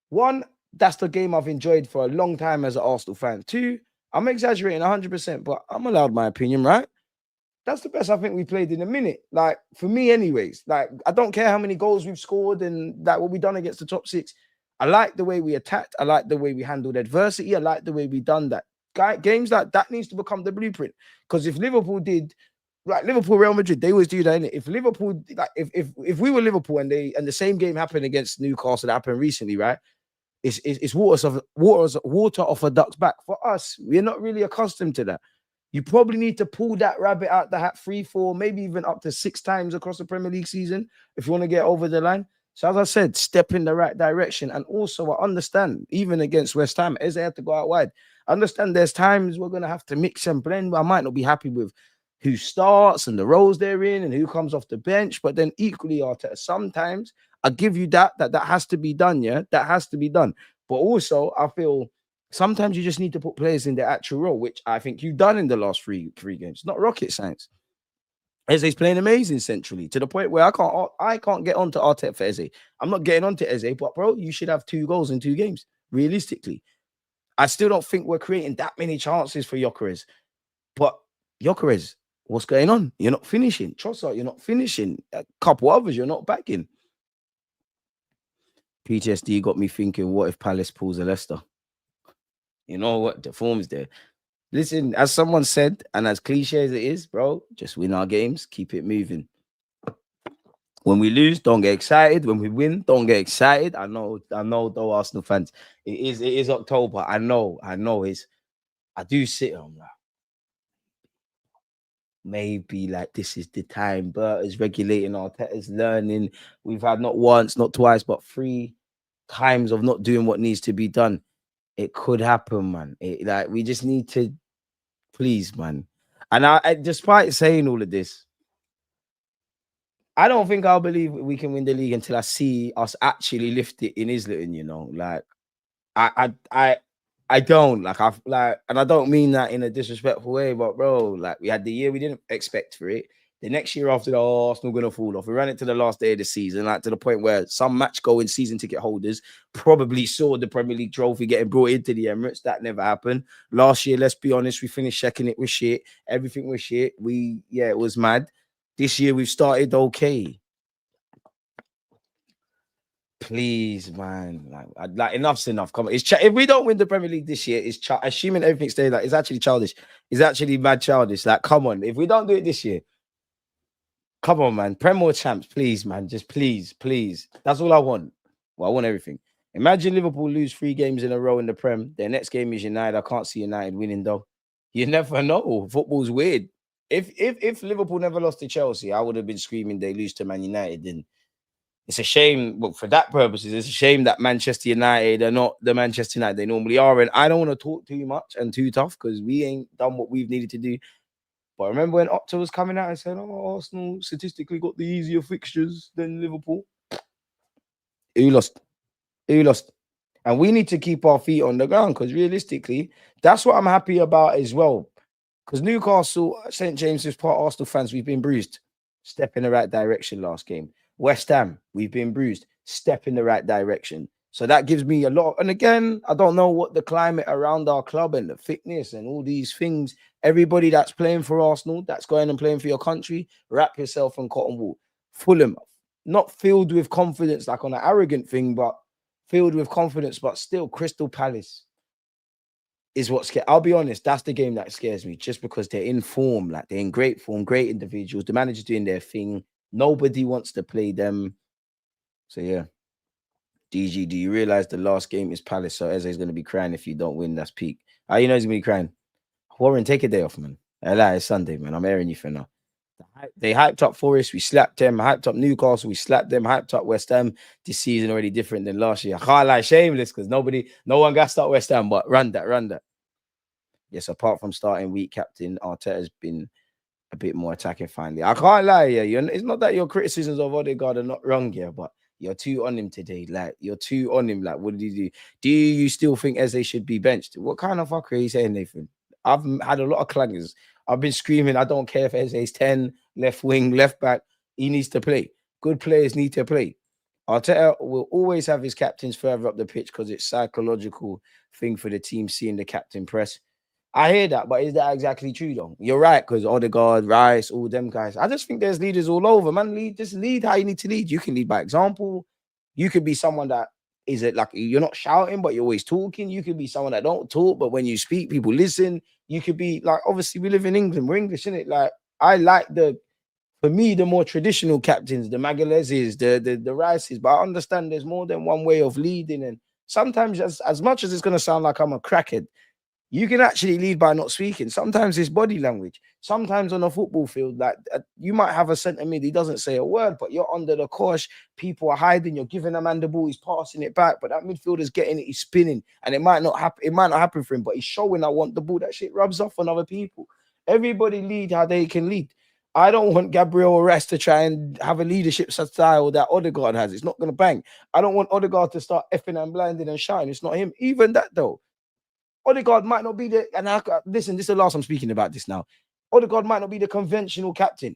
one, that's the game I've enjoyed for a long time as an Arsenal fan. 2, I'm exaggerating 100%, but I'm allowed my opinion, right? That's the best I think we played in a minute. Like, for me anyways. Like, I don't care how many goals we've scored and that what we've done against the top 6. I like the way we attacked. I like the way we handled adversity. I like the way we done that. Games like that needs to become the blueprint. Because if Liverpool did, like Liverpool, Real Madrid, they always do that, innit? If Liverpool, like if we were Liverpool and the same game happened against Newcastle that happened recently, right? It's water off a duck's back. For us, we're not really accustomed to that. You probably need to pull that rabbit out the hat 3, 4, maybe even up to 6 times across the Premier League season if you want to get over the line. So as I said, step in the right direction. And also I understand, even against West Ham, Eze had to go out wide. I understand there's times we're going to have to mix and blend. I might not be happy with who starts and the roles they're in and who comes off the bench. But then equally, Arteta, sometimes I give you that has to be done, yeah? That has to be done. But also, I feel sometimes you just need to put players in their actual role, which I think you've done in the last three games. Not rocket science. Eze's playing amazing centrally to the point where I can't get onto Arteta for Eze. I'm not getting onto Eze, but bro, you should have 2 goals in 2 games, realistically. I still don't think we're creating that many chances for Gyökeres. But Gyökeres, what's going on? You're not finishing. Trossard, you're not finishing. A couple others, you're not backing. PTSD got me thinking, what if Palace pulls a Leicester? You know what? The form's there. Listen, as someone said, and as cliche as it is, bro, just win our games, keep it moving. When we lose, don't get excited. When we win, don't get excited. I know, though, Arsenal fans. It is October. I know. I do sit on that. Maybe like this is the time. Bert is regulating, Arteta's learning. We've had not once, not twice, but 3 times of not doing what needs to be done. It could happen, man. Like we just need to, please, man. And I despite saying all of this, I don't think I'll believe we can win the league until I see us actually lift it in Islington, you know. Like I don't like and I don't mean that in a disrespectful way, but bro, like we had the year we didn't expect for it. The next year after, Arsenal gonna fall off. We ran it to the last day of the season, like to the point where some match-going season ticket holders probably saw the Premier League trophy getting brought into the Emirates. That never happened. Last year, let's be honest, we finished second. It was shit. Everything was shit. It was mad. This year we've started okay. Please, man. Like enough's enough. Come on. If we don't win the Premier League this year, assuming everything stays like it's actually childish. It's actually mad childish. Like, come on. If we don't do it this year, come on, man. Premier champs, please, man. Just please, please. That's all I want. Well, I want everything. Imagine Liverpool lose 3 games in a row in the Prem. Their next game is United. I can't see United winning though. You never know. Football's weird. If Liverpool never lost to Chelsea, I would have been screaming they lose to Man United. Then it's a shame. Well, for that purposes, it's a shame that Manchester United are not the Manchester United they normally are. And I don't want to talk too much and too tough because we ain't done what we've needed to do. But remember when Opta was coming out and saying, "Oh, Arsenal statistically got the easier fixtures than Liverpool." Who lost? Who lost? And we need to keep our feet on the ground because realistically, that's what I'm happy about as well. Because Newcastle, St. James's Park, Arsenal fans, we've been bruised. Step in the right direction last game. West Ham, we've been bruised. Step in the right direction. So that gives me a lot. And again, I don't know what the climate around our club and the fitness and all these things. Everybody that's playing for Arsenal, that's going and playing for your country, wrap yourself in cotton wool. Fulham, not filled with confidence like on an arrogant thing, but filled with confidence, but still Crystal Palace is what scares. I'll be honest, that's the game that scares me just because they're in form, like they're in great form, great individuals. The manager's doing their thing. Nobody wants to play them. So yeah. DG, do you realize the last game is Palace? So Eze's going to be crying if you don't win. That's peak. How you know he's going to be crying? Warren, take a day off, man. It's Sunday, man. I'm airing you for now. They hyped up Forest, we slapped them. Hyped up Newcastle, we slapped them. Hyped up West Ham. This season already different than last year. I can't lie, shameless because no one got start West Ham, but run that. Yes, apart from starting week captain, Arteta's been a bit more attacking finally. I can't lie, yeah. It's not that your criticisms of Odegaard are not wrong, yeah, but you're too on him today. Like, you're too on him. Like, what did he do? Do you still think Eze should be benched? What kind of fucker are you saying, Nathan? I've had a lot of clangers. I've been screaming, I don't care if Eze's 10, left wing, left back. He needs to play. Good players need to play. Arteta will always have his captains further up the pitch because it's psychological thing for the team seeing the captain press. I hear that, but is that exactly true, though? You're right, because Ødegaard, Rice, all them guys. I just think there's leaders all over, man. Just lead how you need to lead. You can lead by example. You could be someone that is it like you're not shouting, but you're always talking. You could be someone that don't talk, but when you speak, people listen. You could be like, obviously, we live in England. We're English, innit? Like, I like for me, the more traditional captains, the Magalhães, the Rices, but I understand there's more than one way of leading. And sometimes, as much as it's going to sound like I'm a crackhead, you can actually lead by not speaking. Sometimes it's body language. Sometimes on a football field, like you might have a centre mid, he doesn't say a word, but you're under the cosh. People are hiding. You're giving a man the ball. He's passing it back, but that midfielder's getting it. He's spinning, and it might not happen. It might not happen for him, but he's showing I want the ball. That shit rubs off on other people. Everybody lead how they can lead. I don't want Gabriel Rice to try and have a leadership style that Odegaard has. It's not going to bang. I don't want Odegaard to start effing and blinding and shouting. It's not him. Even that though. Odegaard might not be the, and listen, this is the last I'm speaking about this now. Odegaard might not be the conventional captain,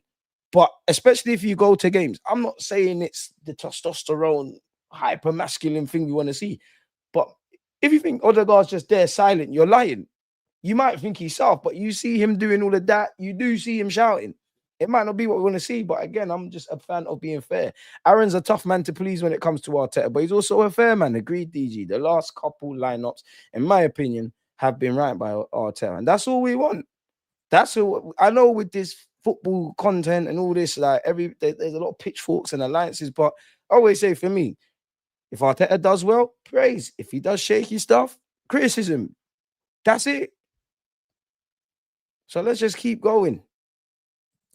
but especially if you go to games, I'm not saying it's the testosterone, hyper masculine thing we want to see. But if you think Odegaard's just there silent, you're lying. You might think he's soft, but you see him doing all of that. You do see him shouting. It might not be what we want to see, but again, I'm just a fan of being fair. Aaron's a tough man to please when it comes to Arteta, but he's also a fair man. Agreed, DG. The last couple lineups, in my opinion, have been right by Arteta, and that's all we want. That's all. I know with this football content and all this, like there's a lot of pitchforks and alliances, but I always say for me, if Arteta does well, praise. If he does shaky stuff, criticism. That's it. So let's just keep going.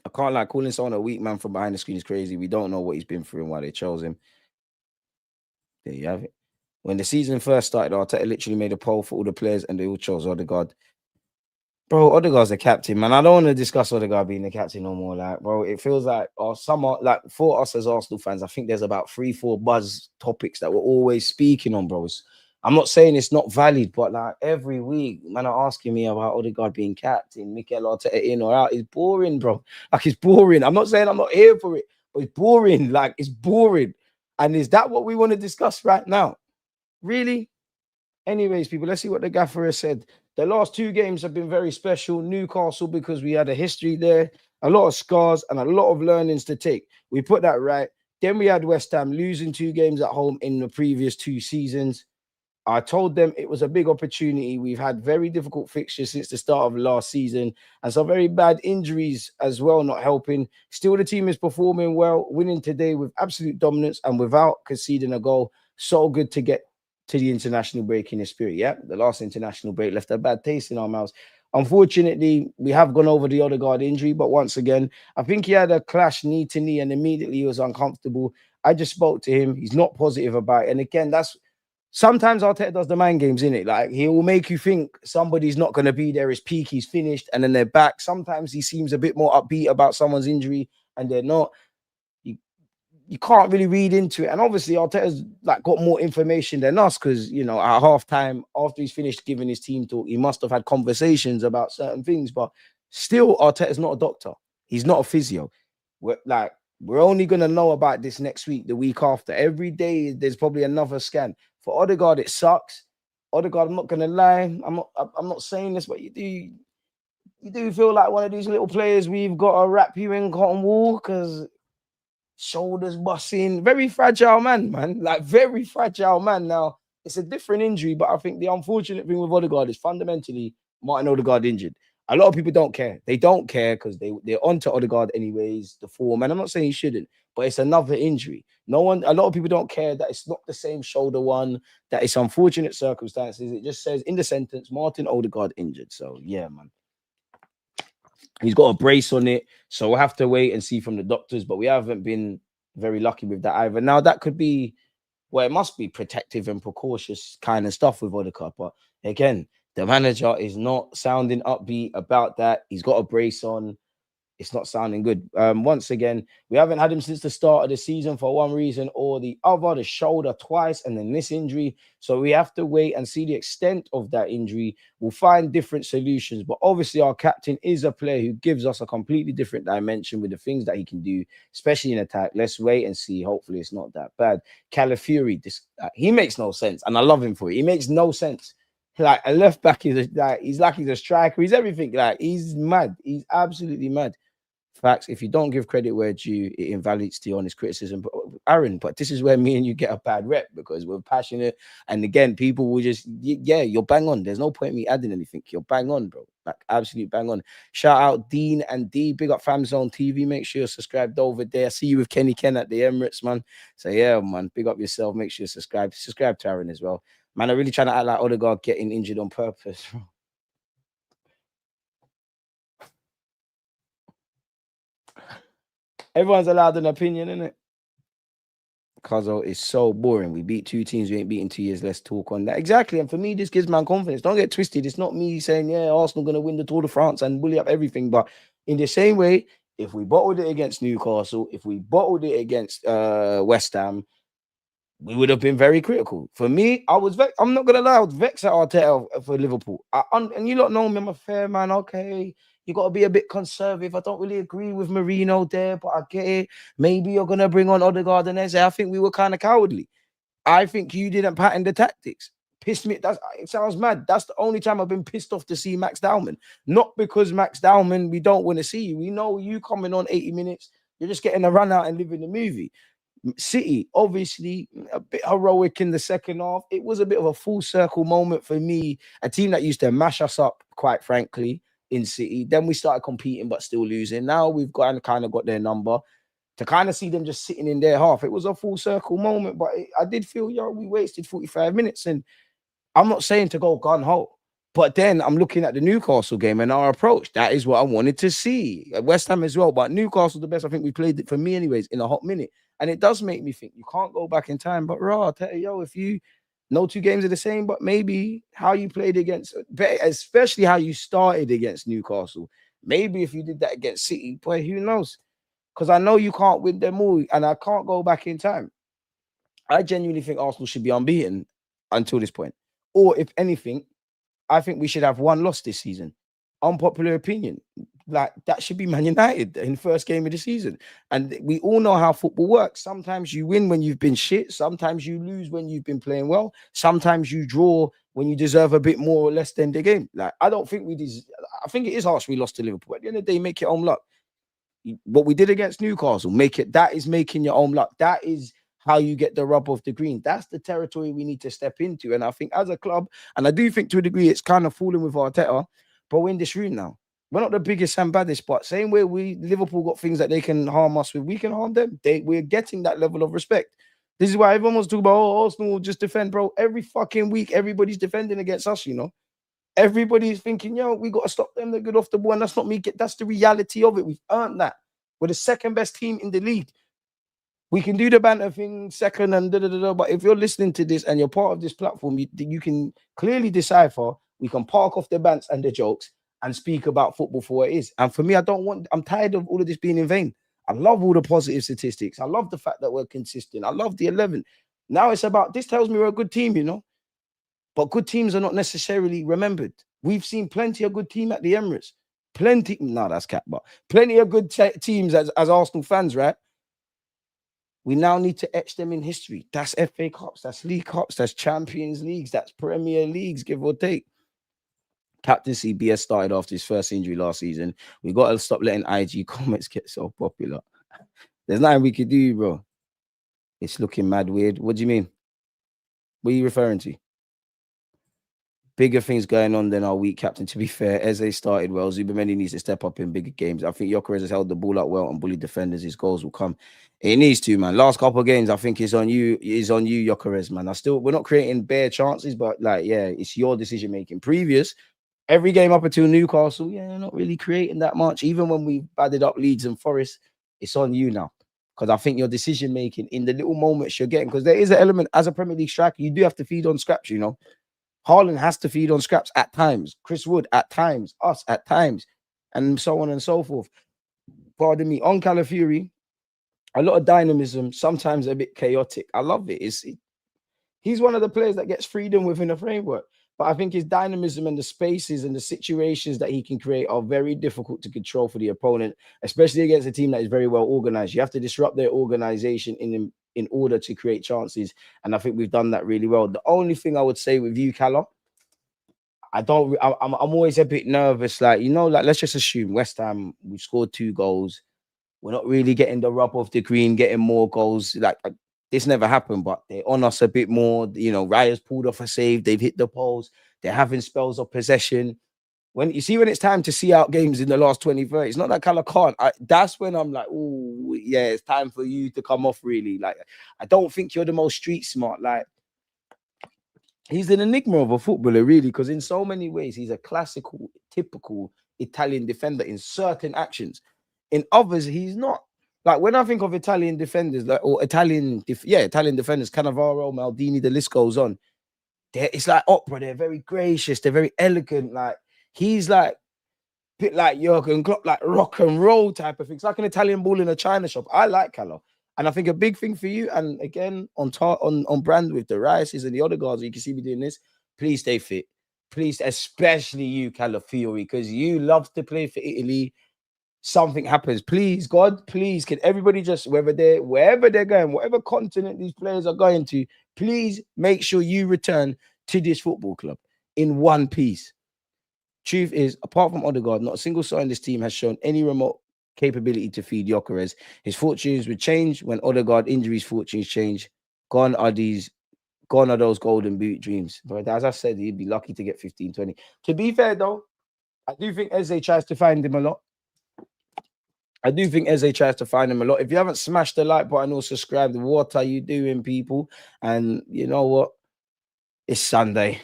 I can't like calling someone a weak man from behind the screen is crazy. We don't know what he's been through and why they chose him. There you have it. When the season first started, Arteta literally made a poll for all the players and they all chose Odegaard. Bro, Odegaard's the captain, man. I don't want to discuss Odegaard being the captain no more. Like, bro, it feels like, or somewhat like for us as Arsenal fans, I think there's about 3-4 buzz topics that we're always speaking on, bros. I'm not saying it's not valid, but like every week, man, are asking me about Odegaard being captain, Mikel Arteta in or out. It's boring, bro. Like, it's boring. I'm not saying I'm not here for it, but it's boring. Like, it's boring. And is that what we want to discuss right now? Really? Anyways, people, let's see what the gaffer has said. The last 2 games have been very special. Newcastle, because we had a history there, a lot of scars and a lot of learnings to take. We put that right. Then we had West Ham losing 2 games at home in the previous 2 seasons. I told them it was a big opportunity. We've had very difficult fixtures since the start of last season and some very bad injuries as well, not helping. Still, the team is performing well, winning today with absolute dominance and without conceding a goal. So good to get to the international break in the spirit. Yeah, the last international break left a bad taste in our mouths. Unfortunately, we have gone over the Odegaard injury, but once again, I think he had a clash knee to knee and immediately he was uncomfortable. I just spoke to him. He's not positive about it. And again, that's sometimes Arteta does the mind games, in it. Like, he will make you think somebody's not going to be there, his peak, he's finished, and then they're back. Sometimes he seems a bit more upbeat about someone's injury, and they're not. You can't really read into it. And obviously, Arteta's like got more information than us because, you know, at halftime, after he's finished giving his team talk, he must have had conversations about certain things. But still, Arteta's not a doctor. He's not a physio. We're only going to know about this next week, the week after. Every day, there's probably another scan. For Odegaard, it sucks. Odegaard, I'm not going to lie. I'm not saying this, but you do feel like one of these little players we've got to wrap you in cotton wool because shoulders busting. Very fragile man. Like, very fragile man. Now, it's a different injury, but I think the unfortunate thing with Odegaard is fundamentally Martin Odegaard injured. A lot of people don't care. They don't care because they're onto Odegaard anyways, the form. And I'm not saying he shouldn't, but it's another injury. A lot of people don't care that it's not the same shoulder one, that it's unfortunate circumstances. It just says in the sentence, Martin Odegaard injured. So, yeah, man. He's got a brace on it. So we'll have to wait and see from the doctors, but we haven't been very lucky with that either. Now, that could be, well, it must be protective and precautious kind of stuff with Odegaard. But again, the manager is not sounding upbeat about that. He's got a brace on. It's not sounding good. Once again, we haven't had him since the start of the season for one reason or the other, the shoulder twice, and then this injury. So we have to wait and see the extent of that injury. We'll find different solutions. But obviously, our captain is a player who gives us a completely different dimension with the things that he can do, especially in attack. Let's wait and see. Hopefully, it's not that bad. Calafiori, he makes no sense, and I love him for it. He makes no sense. Like, a left back is he's a striker. He's everything. Like, he's mad. He's absolutely mad. Facts. If you don't give credit where due, it invalidates the honest criticism. But Aaron, this is where me and you get a bad rep because we're passionate. And again, people will just, yeah, you're bang on. There's no point me adding anything. You're bang on, bro. Like, absolute bang on. Shout out Dean and D. Big up Famzone TV. Make sure you're subscribed over there. See you with Kenny Ken at the Emirates, man. So yeah, man. Big up yourself. Make sure you subscribe. Subscribe to Aaron as well. Man, I'm really trying to act like Odegaard getting injured on purpose. Everyone's allowed an opinion, innit? Cuzzo is so boring. We beat 2 teams we ain't beaten 2 years. Let's talk on that. Exactly. And for me, this gives man confidence. Don't get twisted. It's not me saying, yeah, Arsenal going to win the Tour de France and bully up everything. But in the same way, if we bottled it against Newcastle, if we bottled it against West Ham, we would have been very critical. For me, I was vexed. I'm not going to lie. I was vexed at Arteta for Liverpool. And you lot know me. I'm a fair man. Okay. You got to be a bit conservative. I don't really agree with Marino there, but I get it. Maybe you're going to bring on Odegaard and Eze. I think we were kind of cowardly. I think you didn't pattern the tactics. Pissed me. It sounds mad. That's the only time I've been pissed off to see Max Dowman. Not because Max Dowman, we don't want to see you. We know you coming on 80 minutes. You're just getting a run out and living the movie. City, obviously, a bit heroic in the second half. It was a bit of a full circle moment for me. A team that used to mash us up, quite frankly, in City. Then we started competing but still losing. Now we've kind of got their number. To kind of see them just sitting in their half, it was a full circle moment. But I did feel, we wasted 45 minutes. And I'm not saying to go gun-ho. But then I'm looking at the Newcastle game and our approach. That is what I wanted to see. West Ham as well. But Newcastle, the best I think we played it for me anyways in a hot minute. And it does make me think you can't go back in time. But I'll tell you, if you no 2 games are the same, but maybe how you played against, especially how you started against Newcastle. Maybe if you did that against City, boy, who knows? Because I know you can't win them all, and I can't go back in time. I genuinely think Arsenal should be unbeaten until this point. Or if anything, I think we should have 1 loss this season. Unpopular opinion. Like, that should be Man United in the first game of the season. And we all know how football works. Sometimes you win when you've been shit. Sometimes you lose when you've been playing well. Sometimes you draw when you deserve a bit more or less than the game. Like, I don't think I think it is harsh we lost to Liverpool. At the end of the day, make your own luck. What we did against Newcastle, that is making your own luck. That is how you get the rub off the green. That's the territory we need to step into. And I think as a club, and I do think to a degree it's kind of falling with Arteta, but we're in this room now. We're not the biggest and baddest, but same way Liverpool got things that they can harm us with, we can harm them. We're getting that level of respect. This is why everyone wants to talk about, Arsenal will just defend, bro. Every fucking week, everybody's defending against us, you know. Everybody's thinking, we got to stop them. They're good off the ball. And that's not me. That's the reality of it. We've earned that. We're the second best team in the league. We can do the banter thing second and da-da-da-da. But if you're listening to this and you're part of this platform, you can clearly decipher. We can park off the bants and the jokes and speak about football for what it is. And for me, I'm tired of all of this being in vain. I love all the positive statistics. I love the fact that we're consistent. I love the 11. Now it's about, this tells me we're a good team, you know. But good teams are not necessarily remembered. We've seen plenty of good team at the Emirates. That's cat, but plenty of good teams as Arsenal fans, right? We now need to etch them in history. That's FA Cups, that's League Cups, that's Champions Leagues, that's Premier Leagues, give or take. Captaincy BS started after his first injury last season. We got to stop letting IG comments get so popular. There's nothing we could do, bro. It's looking mad weird. What do you mean? What are you referring to? Bigger things going on than our weak captain. To be fair, Eze started well. Zubimendi needs to step up in bigger games. I think Gyökeres has held the ball up well and bullied defenders. His goals will come. It needs to, man. Last couple of games, I think it's on you. It's on you, Gyökeres, man. We're not creating bare chances, but it's your decision making. Previous, every game up until Newcastle, not really creating that much. Even when we batted up Leeds and Forest, it's on you now. Because I think your decision making in the little moments you're getting, because there is an element as a Premier League striker, you do have to feed on scraps, you know. Haaland has to feed on scraps at times. Chris Wood at times. Us at times. And so on and so forth. Pardon me. On Calafiori, a lot of dynamism, sometimes a bit chaotic. I love it. He's one of the players that gets freedom within a framework. But I think his dynamism and the spaces and the situations that he can create are very difficult to control for the opponent, especially against a team that is very well organized. You have to disrupt their organization in order to create chances. And I think we've done that really well. The only thing I would say with you, Calla, I'm always a bit nervous. Let's just assume West Ham, we've scored 2 goals. We're not really getting the rub off the green, getting more goals. This never happened, but they're on us a bit more. Raya's pulled off a save. They've hit the poles. They're having spells of possession. When it's time to see out games in the last 20, 30, it's not that Calla can't. That's when I'm like, oh, yeah, it's time for you to come off, really. I don't think you're the most street smart. He's an enigma of a footballer, really, because in so many ways, he's a classical, typical Italian defender in certain actions. In others, he's not. When I think of Italian defenders, Italian defenders, Cannavaro, Maldini, the list goes on. It's like opera. They're very gracious. They're very elegant. He's a bit like Jurgen Klopp, like rock and roll type of thing. It's like an Italian ball in a china shop. I like Calla. And I think a big thing for you, and again, on brand with the Rices and the Odegaards, you can see me doing this, please stay fit. Please, especially you, Calafiori, because you love to play for Italy. Something happens. Please, God, please, can everybody just, wherever they're going, whatever continent these players are going to, please make sure you return to this football club in one piece. Truth is, apart from Odegaard, not a single side in this team has shown any remote capability to feed Gyökeres. His fortunes would change when Odegaard injuries fortunes change. Gone are those golden boot dreams. But as I said, he'd be lucky to get 15, 20. To be fair, though, I do think Eze tries to find him a lot. If you haven't smashed the like button or subscribed, what are you doing, people? And you know what? It's Sunday.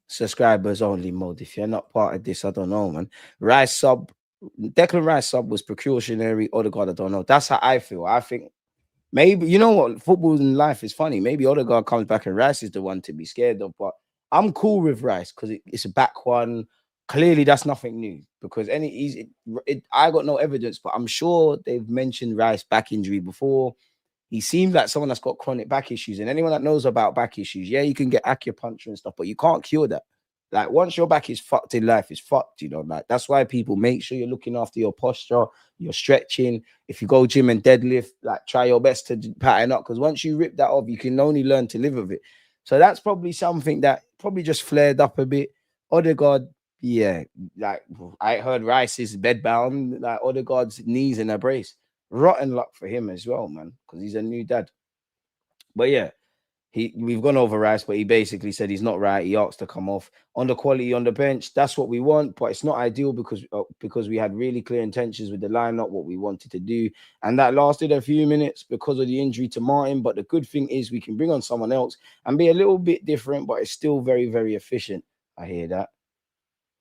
Subscribers only mode. If you're not part of this, I don't know, man. Declan Rice sub was precautionary. Odegaard, I don't know. That's how I feel. I think maybe, you know what? Football in life is funny. Maybe Odegaard comes back and Rice is the one to be scared of. But I'm cool with Rice because it's a back one. Clearly, that's nothing new because I got no evidence, but I'm sure they've mentioned Rice back injury before. He seems like someone that's got chronic back issues, and anyone that knows about back issues, you can get acupuncture and stuff, but you can't cure that. Once your back is fucked in life, it's fucked, that's why people make sure you're looking after your posture, you're stretching. If you go gym and deadlift, try your best to pattern up because once you rip that off, you can only learn to live with it. So that's probably something that probably just flared up a bit. Odegaard, Yeah, like I heard Rice is bedbound, like Odegaard's knees in a brace. Rotten luck for him as well, man, because he's a new dad. But yeah, we've gone over Rice, but he basically said he's not right. He asked to come off. On the quality on the bench, that's what we want, but it's not ideal because we had really clear intentions with the lineup, what we wanted to do, and that lasted a few minutes because of the injury to Martin. But the good thing is we can bring on someone else and be a little bit different, but it's still very, very efficient. I hear that.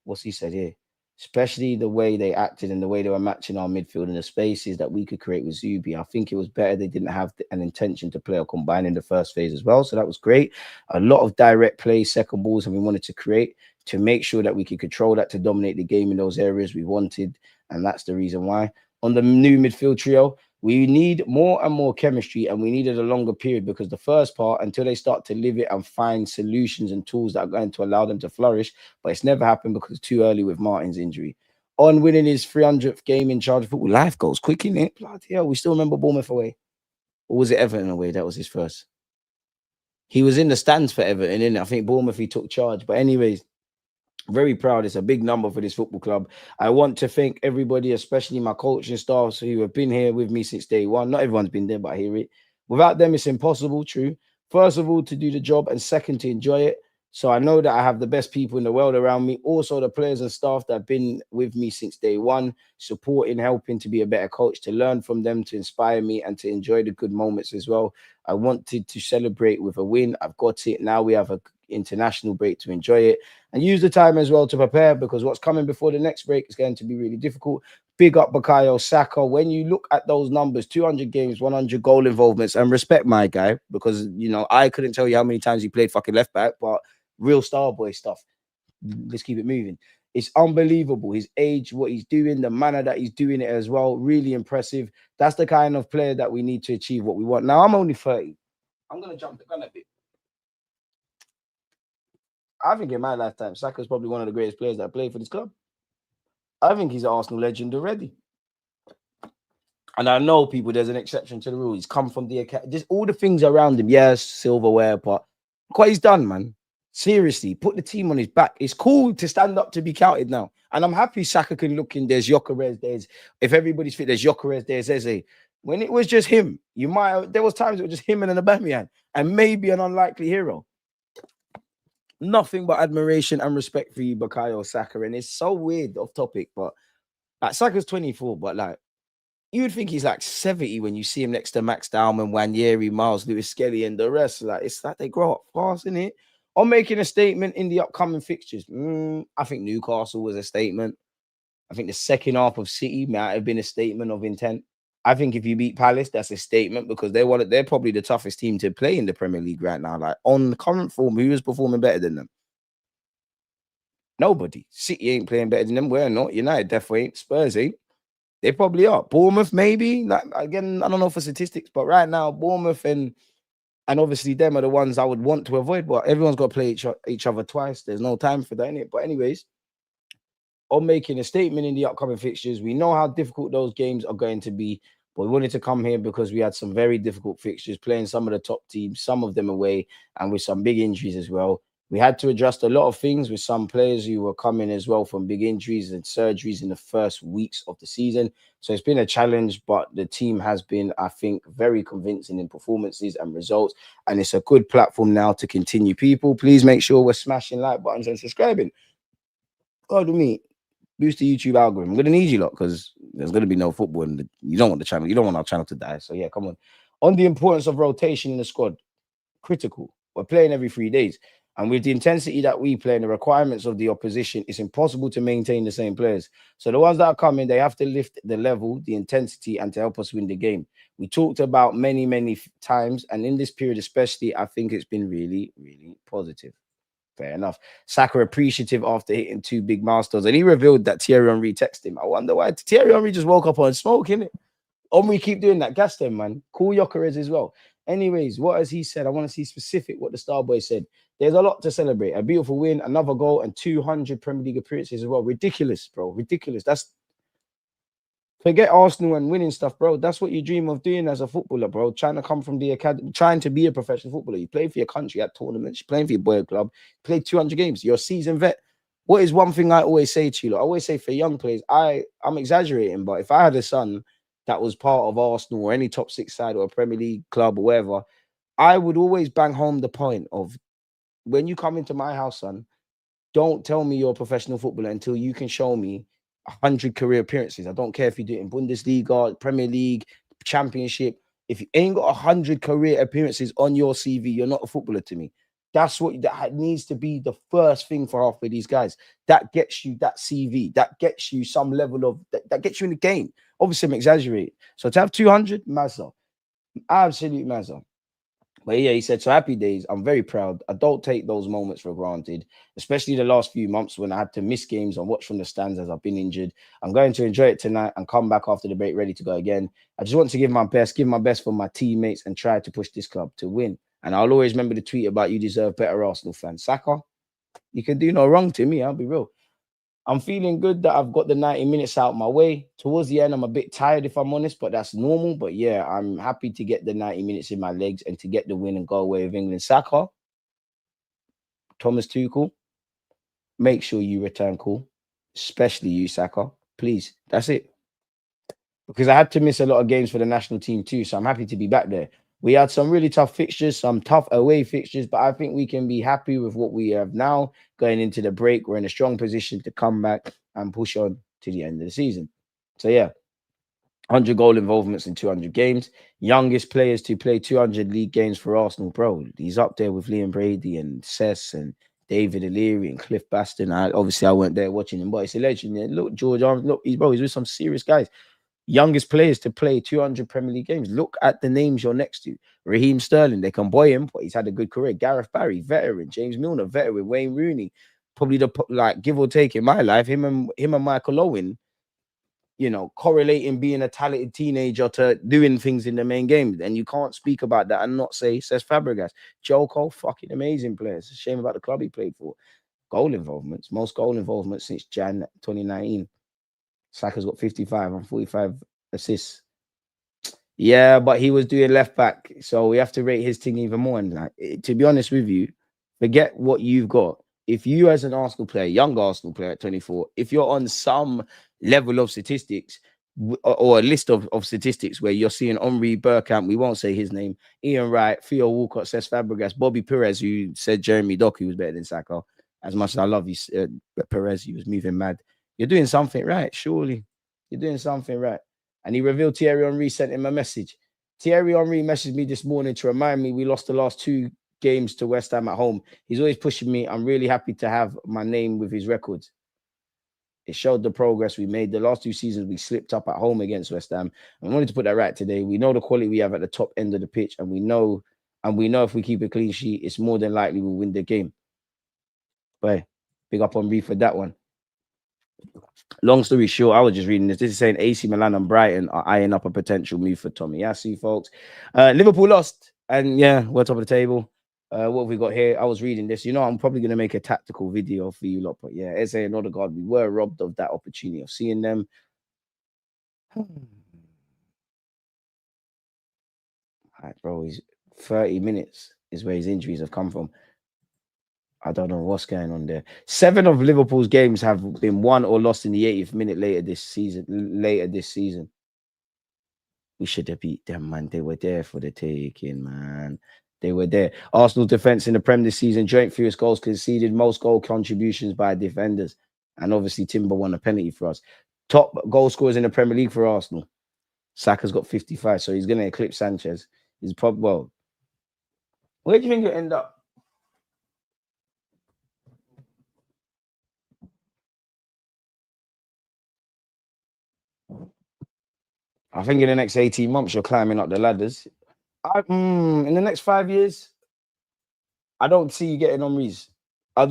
What's he said here? Especially the way they acted and the way they were matching our midfield and the spaces that we could create with Zubi. I think it was better they didn't have an intention to play or combine in the first phase as well. So that was great. A lot of direct play, second balls, and we wanted to create to make sure that we could control that to dominate the game in those areas we wanted. And that's the reason why. On the new midfield trio, we need more and more chemistry, and we needed a longer period because the first part, until they start to live it and find solutions and tools that are going to allow them to flourish, but it's never happened because it's too early with Martin's injury. On winning his 300th game in charge of football, life goes quick, innit? Bloody hell, we still remember Bournemouth away. Or was it Everton away? That was his first. He was in the stands for Everton, innit? I think Bournemouth, he took charge. But anyways, very proud. It's a big number for this football club. I want to thank everybody, especially my coaching staffs who have been here with me since day one. Not everyone's been there, but I hear it. Without them, it's impossible, true. First of all, to do the job, and second, to enjoy it. So I know that I have the best people in the world around me. Also, the players and staff that have been with me since day one, supporting, helping to be a better coach, to learn from them, to inspire me, and to enjoy the good moments as well. I wanted to celebrate with a win. I've got it. Now we have an international break to enjoy it and use the time as well to prepare, because what's coming before the next break is going to be really difficult. Big up Bukayo, Saka. When you look at those numbers, 200 games, 100 goal involvements, and respect my guy, because, you know, I couldn't tell you how many times he played fucking left back, but real star boy stuff. Let's keep it moving. It's unbelievable. His age, what he's doing, the manner that he's doing it as well, really impressive. That's the kind of player that we need to achieve what we want. Now, I'm only 30. I'm going to jump the gun a bit. I think in my lifetime, Saka's probably one of the greatest players that played for this club. I think he's an Arsenal legend already. And I know people, there's an exception to the rule. He's come from the academy. Just all the things around him. Yes, silverware, but look what he's done, man. Seriously, put the team on his back. It's cool to stand up to be counted now. And I'm happy Saka can look in. There's Gyökeres. If everybody's fit, there's Gyökeres, there's Eze. When it was just him, there was times it was just him and an Aubameyang and maybe an unlikely hero. Nothing but admiration and respect for you, Bukayo Saka. And it's so weird, off topic, but like Saka's 24, but like you would think he's like 70 when you see him next to Max Dowman, Wanyeri, Miles Lewis Skelly, and the rest. Like it's like they grow up fast, isn't it? On making a statement in the upcoming fixtures. I think Newcastle was a statement. I think the second half of City might have been a statement of intent. I think if you beat Palace, that's a statement because they're probably the toughest team to play in the Premier League right now. Like on current form, who is performing better than them? Nobody. City ain't playing better than them. We're not. United definitely ain't. Spurs ain't. They probably are. Bournemouth, maybe. Like, again, I don't know for statistics, but right now, Bournemouth and obviously them are the ones I would want to avoid. But everyone's got to play each other twice. There's no time for that, innit? But anyways, on making a statement in the upcoming fixtures, we know how difficult those games are going to be. But we wanted to come here because we had some very difficult fixtures, playing some of the top teams, some of them away, and with some big injuries as well. We had to adjust a lot of things with some players who were coming as well from big injuries and surgeries in the first weeks of the season. So it's been a challenge, but the team has been, I think, very convincing in performances and results. And it's a good platform now to continue. People, please make sure we're smashing like buttons and subscribing. God, me. Boost the YouTube algorithm. I'm going to need you lot because there's going to be no football and you don't want the channel. You don't want our channel to die. So yeah, come on. On the importance of rotation in the squad, critical. We're playing every 3 days. And with the intensity that we play and the requirements of the opposition, it's impossible to maintain the same players. So the ones that are coming, they have to lift the level, the intensity, and to help us win the game. We talked about many times, and in this period especially, I think it's been really, really positive. Fair enough. Saka appreciative after hitting 2 big milestones. And he revealed that Thierry Henry texted him. I wonder why Thierry Henry just woke up on smoke, innit? Henry keep doing that. Gas them, man. Call Gyökeres as well. Anyways, what has he said? I want to see specific what the Starboy said. There's a lot to celebrate. A beautiful win, another goal, and 200 Premier League appearances as well. Ridiculous, bro. Ridiculous. Forget Arsenal and winning stuff, bro. That's what you dream of doing as a footballer, bro. Trying to come from the academy, trying to be a professional footballer. You play for your country at tournaments. You're playing for your boy club. You played 200 games. You're a seasoned vet. What is one thing I always say to you? Like, I always say for young players, I'm exaggerating, but if I had a son that was part of Arsenal or any top six side or a Premier League club or whatever, I would always bang home the point of when you come into my house, son, don't tell me you're a professional footballer until you can show me 100 career appearances. I don't care if you do it in Bundesliga, Premier League, Championship. If you ain't got 100 career appearances on your CV, you're not a footballer to me. That's what that needs to be the first thing for half of these guys. That gets you that CV. That gets you some level of that gets you in the game. Obviously, I'm exaggerating. So to have 200, Mazza, absolute Mazza. But yeah, he said, so happy days. I'm very proud. I don't take those moments for granted, especially the last few months when I had to miss games and watch from the stands as I've been injured. I'm going to enjoy it tonight and come back after the break ready to go again. I just want to give my best for my teammates and try to push this club to win. And I'll always remember the tweet about you deserve better, Arsenal fans. Saka, you can do no wrong to me. I'll be real. I'm feeling good that I've got the 90 minutes out my way. Towards the end, I'm a bit tired, if I'm honest, but that's normal. But yeah, I'm happy to get the 90 minutes in my legs and to get the win and go away with England. Saka, Thomas Tuchel, make sure you return call, especially you, Saka. Please, that's it. Because I had to miss a lot of games for the national team too, so I'm happy to be back there. We had some really tough fixtures, some tough away fixtures, but I think we can be happy with what we have now going into the break. We're in a strong position to come back and push on to the end of the season. So yeah, 100 goal involvements in 200 games. Youngest players to play 200 league games for Arsenal, bro. He's up there with Liam Brady and Cess and David O'Leary and Cliff Baston. Obviously I weren't there watching him, but it's a legend. Yeah, look, George Arms, look, he's with some serious guys. Youngest players to play 200 Premier League games. Look at the names you're next to. Raheem Sterling, they can buy him, but he's had a good career. Gareth Barry, veteran. James Milner, veteran. Wayne Rooney, probably the give or take in my life. Him and Michael Owen, correlating being a talented teenager to doing things in the main game. And you can't speak about that and not say says Fabregas. Joe Cole, fucking amazing players. It's a shame about the club he played for. Goal involvements, most goal involvements since Jan 2019. Saka's got 55 and 45 assists. Yeah, but he was doing left back, so we have to rate his thing even more. And to be honest with you, forget what you've got. If you, as an Arsenal player, young Arsenal player at 24, if you're on some level of statistics or a list of statistics where you're seeing Henri Bergkamp, we won't say his name, Ian Wright, Theo Walcott, Cesc Fabregas, Bobby Perez, who said Jeremy Doku was better than Saka. As much as I love you, Perez, he was moving mad. You're doing something right, surely. You're doing something right. And he revealed Thierry Henry sent him a message. Thierry Henry messaged me this morning to remind me we lost the last 2 games to West Ham at home. He's always pushing me. I'm really happy to have my name with his records. It showed the progress we made. The last 2 seasons, we slipped up at home against West Ham. I wanted to put that right today. We know the quality we have at the top end of the pitch, and we know if we keep a clean sheet, it's more than likely we'll win the game. But big up on Reef for that one. Long story short, I was just reading this. This is saying AC Milan and Brighton are eyeing up a potential move for Tomiyasu, folks. Liverpool lost, and yeah, we're top of the table. What have we got here? I was reading this. I'm probably going to make a tactical video for you lot, but yeah, Eze and Odegaard, we were robbed of that opportunity of seeing them. All right, bro, he's 30 minutes is where his injuries have come from. I don't know what's going on there. 7 of Liverpool's games have been won or lost in the 80th minute later this season. We should have beat them, man. They were there for the taking, man. They were there. Arsenal defense in the Prem this season, joint fewest goals conceded, most goal contributions by defenders. And obviously, Timber won a penalty for us. Top goal scorers in the Premier League for Arsenal. Saka's got 55, so he's going to eclipse Sanchez. He's probably, well, where do you think it'll end up? I think in the next 18 months, you're climbing up the ladders. In the next 5 years, I don't see you getting on Rees. But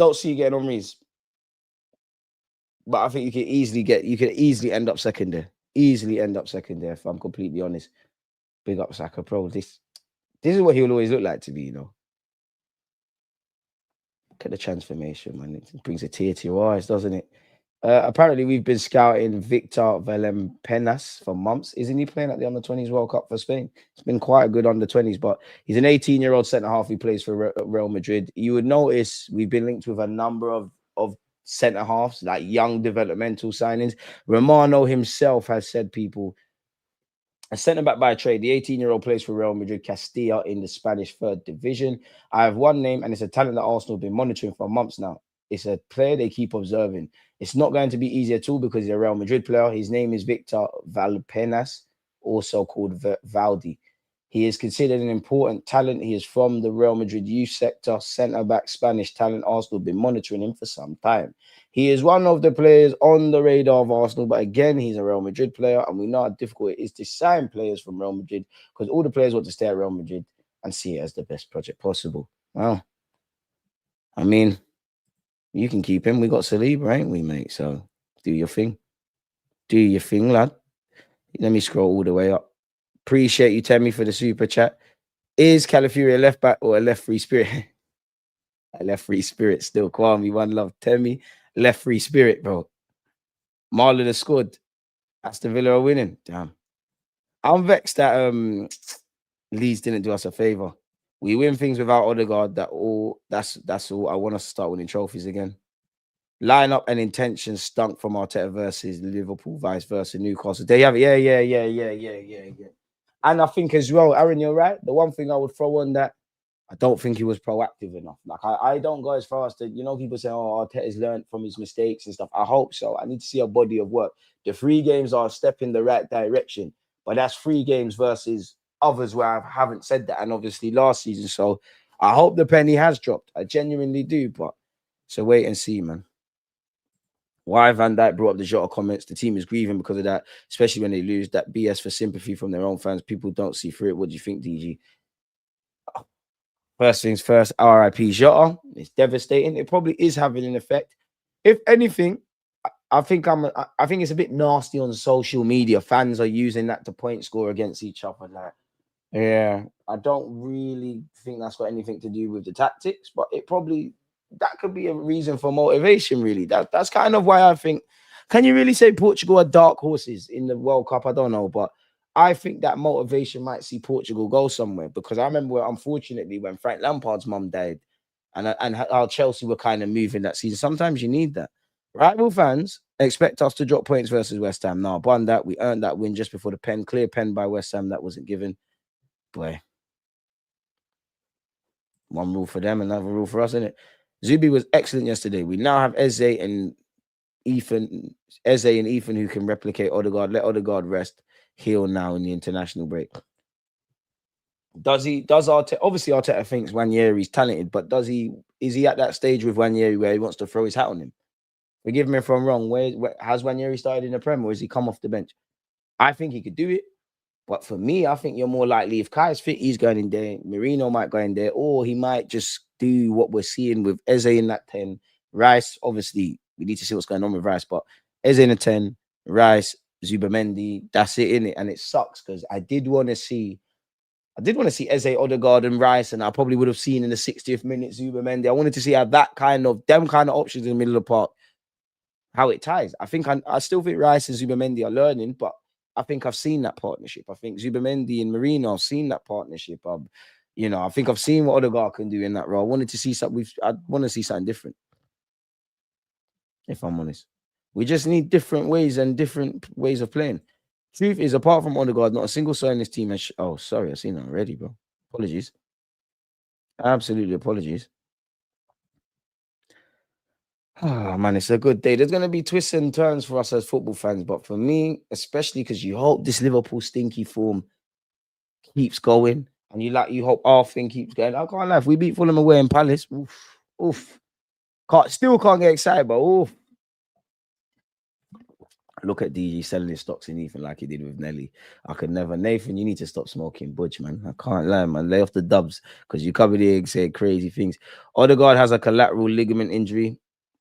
I think you could easily end up second there. If I'm completely honest. Big up Saka, bro. This is what he'll always look like to me, Look at the transformation, man. It brings a tear to your eyes, doesn't it? Apparently, we've been scouting Victor Valempenas for months. Isn't he playing at the Under-20s World Cup for Spain? It's been quite a good Under-20s, but he's an 18-year-old centre-half who plays for Real Madrid. You would notice we've been linked with a number of centre halves, like young developmental signings. Romano himself has said, people, a centre back by trade. The 18-year-old plays for Real Madrid Castilla in the Spanish third division. I have one name, and it's a talent that Arsenal have been monitoring for months now. It's a player they keep observing. It's not going to be easy at all because he's a Real Madrid player. His name is Victor Valpenas, also called Valdi. He is considered an important talent. He is from the Real Madrid youth sector, centre-back Spanish talent. Arsenal have been monitoring him for some time. He is one of the players on the radar of Arsenal, but again, he's a Real Madrid player, and we know how difficult it is to sign players from Real Madrid because all the players want to stay at Real Madrid and see it as the best project possible. Well, I mean, you can keep him. We got Saliba, ain't we, mate? So do your thing. Do your thing, lad. Let me scroll all the way up. Appreciate you, Temi, for the super chat. Is Calafiori a left back or a left free spirit? A left free spirit still. Kwame, one love. Temi, left free spirit, bro. Marlon has scored. Aston Villa are winning. Damn. I'm vexed that Leeds didn't do us a favor. We win things without Odegaard. That's all. I want us to start winning trophies again. Lineup and intention stunk from Arteta versus Liverpool, vice versa, Newcastle. There you have it. Yeah. And I think as well, Aaron, you're right. The one thing I would throw on that, I don't think he was proactive enough. Like, I don't go as far as to, people say, oh, Arteta's learned from his mistakes and stuff. I hope so. I need to see a body of work. The 3 games are a step in the right direction, but that's 3 games versus others where I haven't said that. And obviously last season. So I hope the penny has dropped. I genuinely do, but so wait and see, man. Why Van Dijk brought up the Jota comments. The team is grieving because of that, especially when they lose. That BS for sympathy from their own fans. People don't see through it. What do you think, DG? First things first, RIP Jota. It's devastating. It probably is having an effect. If anything, I think it's a bit nasty on social media. Fans are using that to point score against each other. Like, yeah, I don't really think that's got anything to do with the tactics, but that could be a reason for motivation, really. That's kind of why I think, can you really say Portugal are dark horses in the World Cup? I don't know, but I think that motivation might see Portugal go somewhere, because I remember, unfortunately, when Frank Lampard's mum died and how Chelsea were kind of moving that season, sometimes you need that. Rival fans expect us to drop points versus West Ham. No, upon that, we earned that win just before the pen. Clear pen by West Ham that wasn't given. Boy. One rule for them, another rule for us, isn't it? Zubi was excellent yesterday. We now have Eze and Ethan who can replicate Odegaard. Let Odegaard rest, heal now in the international break. Does Arteta? Obviously, Arteta thinks Nwaneri's talented, but is he at that stage with Nwaneri where he wants to throw his hat on him? Forgive me if I'm wrong. Where has Nwaneri started in the Prem, or has he come off the bench? I think he could do it. But for me, I think you're more likely, if Kai's fit, he's going in there. Merino might go in there, or he might just do what we're seeing with Eze in that 10. Rice, obviously, we need to see what's going on with Rice, but Eze in a 10, Rice, Zubimendi, that's it, innit? And it sucks because I did want to see Eze, Odegaard, and Rice, and I probably would have seen in the 60th minute Zubimendi. I wanted to see how them kind of options in the middle of the park, how it ties. I still think Rice and Zubimendi are learning, but I think I've seen that partnership. I think Zubimendi and Merino, I've seen that partnership. I think I've seen what Odegaard can do in that role. I wanted to see something. I want to see something different. If I'm honest, we just need different ways of playing. Truth is, apart from Odegaard, not a single soul in this team has. Oh, sorry, I've seen that already, bro. Apologies. Absolutely apologies. Oh, man, it's a good day. There's going to be twists and turns for us as football fans, but for me, especially because you hope this Liverpool stinky form keeps going, and you hope our thing keeps going. I can't lie. If we beat Fulham away in Palace, oof. Still can't get excited, but oof. Look at DG selling his stocks in Ethan like he did with Nelly. I could never. Nathan, you need to stop smoking budge, man. I can't lie, man. Lay off the dubs, because you covered the eggs, say crazy things. Odegaard has a collateral ligament injury.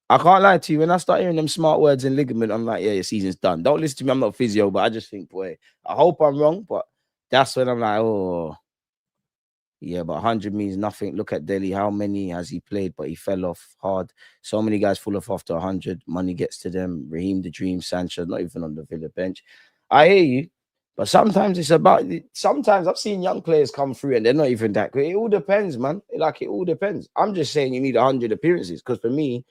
I can't lie to you. When I start hearing them smart words in ligament, I'm like, yeah, your season's done. Don't listen to me. I'm not a physio, but I just think, boy, I hope I'm wrong, but that's when I'm like, oh, yeah, but 100 means nothing. Look at Delhi. How many has he played? But he fell off hard. So many guys fall off after 100. Money gets to them. Raheem the Dream, Sancho, not even on the Villa bench. I hear you, but sometimes sometimes I've seen young players come through and they're not even that good. It all depends, man. It all depends. I'm just saying you need 100 appearances, because for me,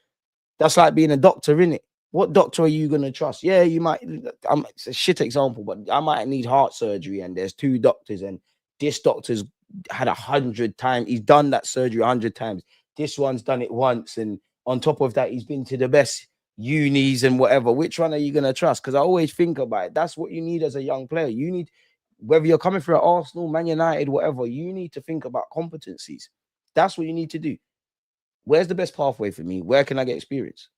That's like being a doctor, innit? What doctor are you gonna trust? Yeah, you might. It's a shit example, but I might need heart surgery, and there's 2 doctors, and this doctor's had 100 times. He's done that surgery 100 times. This one's done it once, and on top of that, he's been to the best unis and whatever. Which one are you gonna trust? Because I always think about it. That's what you need as a young player. You need, whether you're coming through at Arsenal, Man United, whatever, you need to think about competencies. That's what you need to do. Where's the best pathway for me? Where can I get experience?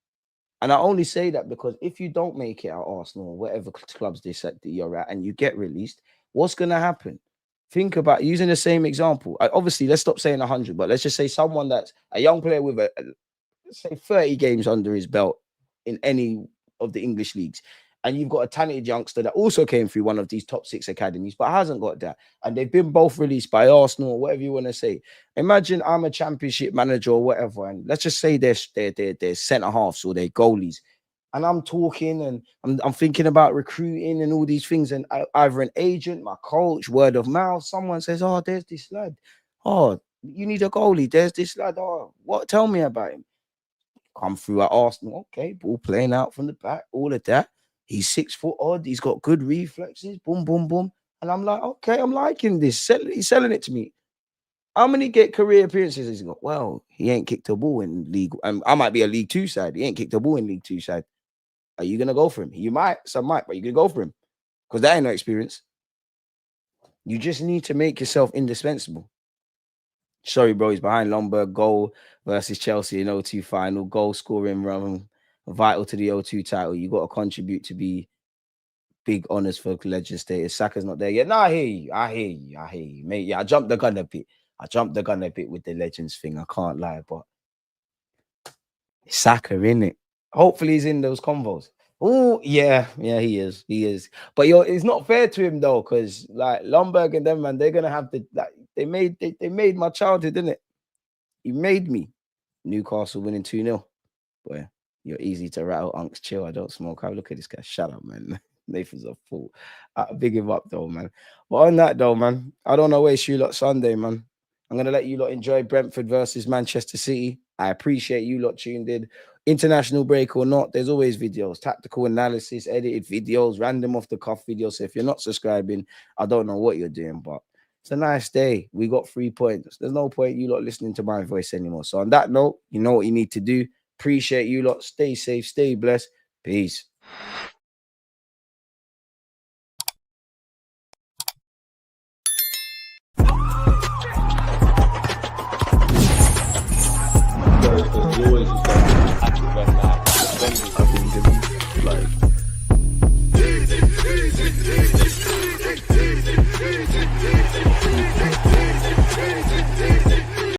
And I only say that because if you don't make it at Arsenal or whatever clubs they said that you're at and you get released, what's going to happen? Think about using the same example. Obviously, let's stop saying 100, but let's just say someone that's a young player with let's say 30 games under his belt in any of the English leagues. And you've got a talented youngster that also came through one of these top 6 academies, but hasn't got that. And they've been both released by Arsenal or whatever you want to say. Imagine I'm a championship manager or whatever, and let's just say they're centre halves or they're goalies. And I'm talking and I'm thinking about recruiting and all these things. And either an agent, my coach, word of mouth, someone says, oh, there's this lad. Oh, you need a goalie. There's this lad. Oh, what? Tell me about him. Come through at Arsenal. Okay, ball playing out from the back, all of that. He's 6 foot odd. He's got good reflexes. Boom, boom, boom. And I'm like, okay, I'm liking this. He's selling it to me. How many career appearances has he got? Well, he ain't kicked a ball in league. I might be a League 2 side. He ain't kicked a ball in League 2 side. Are you going to go for him? You might. Some might, but you're going to go for him. Because that ain't no experience. You just need to make yourself indispensable. Sorry, bro. He's behind Lombard. Goal versus Chelsea in 0-2 final. Goal scoring run. Vital to the 0-2 title. You got to contribute to be big honors for legend status. Saka's not there yet. No, I hear you, mate. Yeah, I jumped the gun a bit with the legends thing. I can't lie, but Saka, innit? Hopefully he's in those convos. Oh, yeah, he is. But it's not fair to him though, because like Lombard and them, man, they're gonna have to. Like, they made my childhood, didn't it? He made me. Newcastle winning 2-0. Boy. You're easy to rattle, unks. Chill. I don't smoke. Have a look at this guy. Shut up, man. Nathan's a fool. Big him up, though, man. But on that, though, man, I don't know where you lot Sunday, man. I'm going to let you lot enjoy Brentford versus Manchester City. I appreciate you lot tuned in. International break or not, there's always videos, tactical analysis, edited videos, random off the cuff videos. So if you're not subscribing, I don't know what you're doing, but it's a nice day. We got 3 points. There's no point you lot listening to my voice anymore. So on that note, you know what you need to do. Appreciate you lot. Stay safe, stay blessed. Peace. Always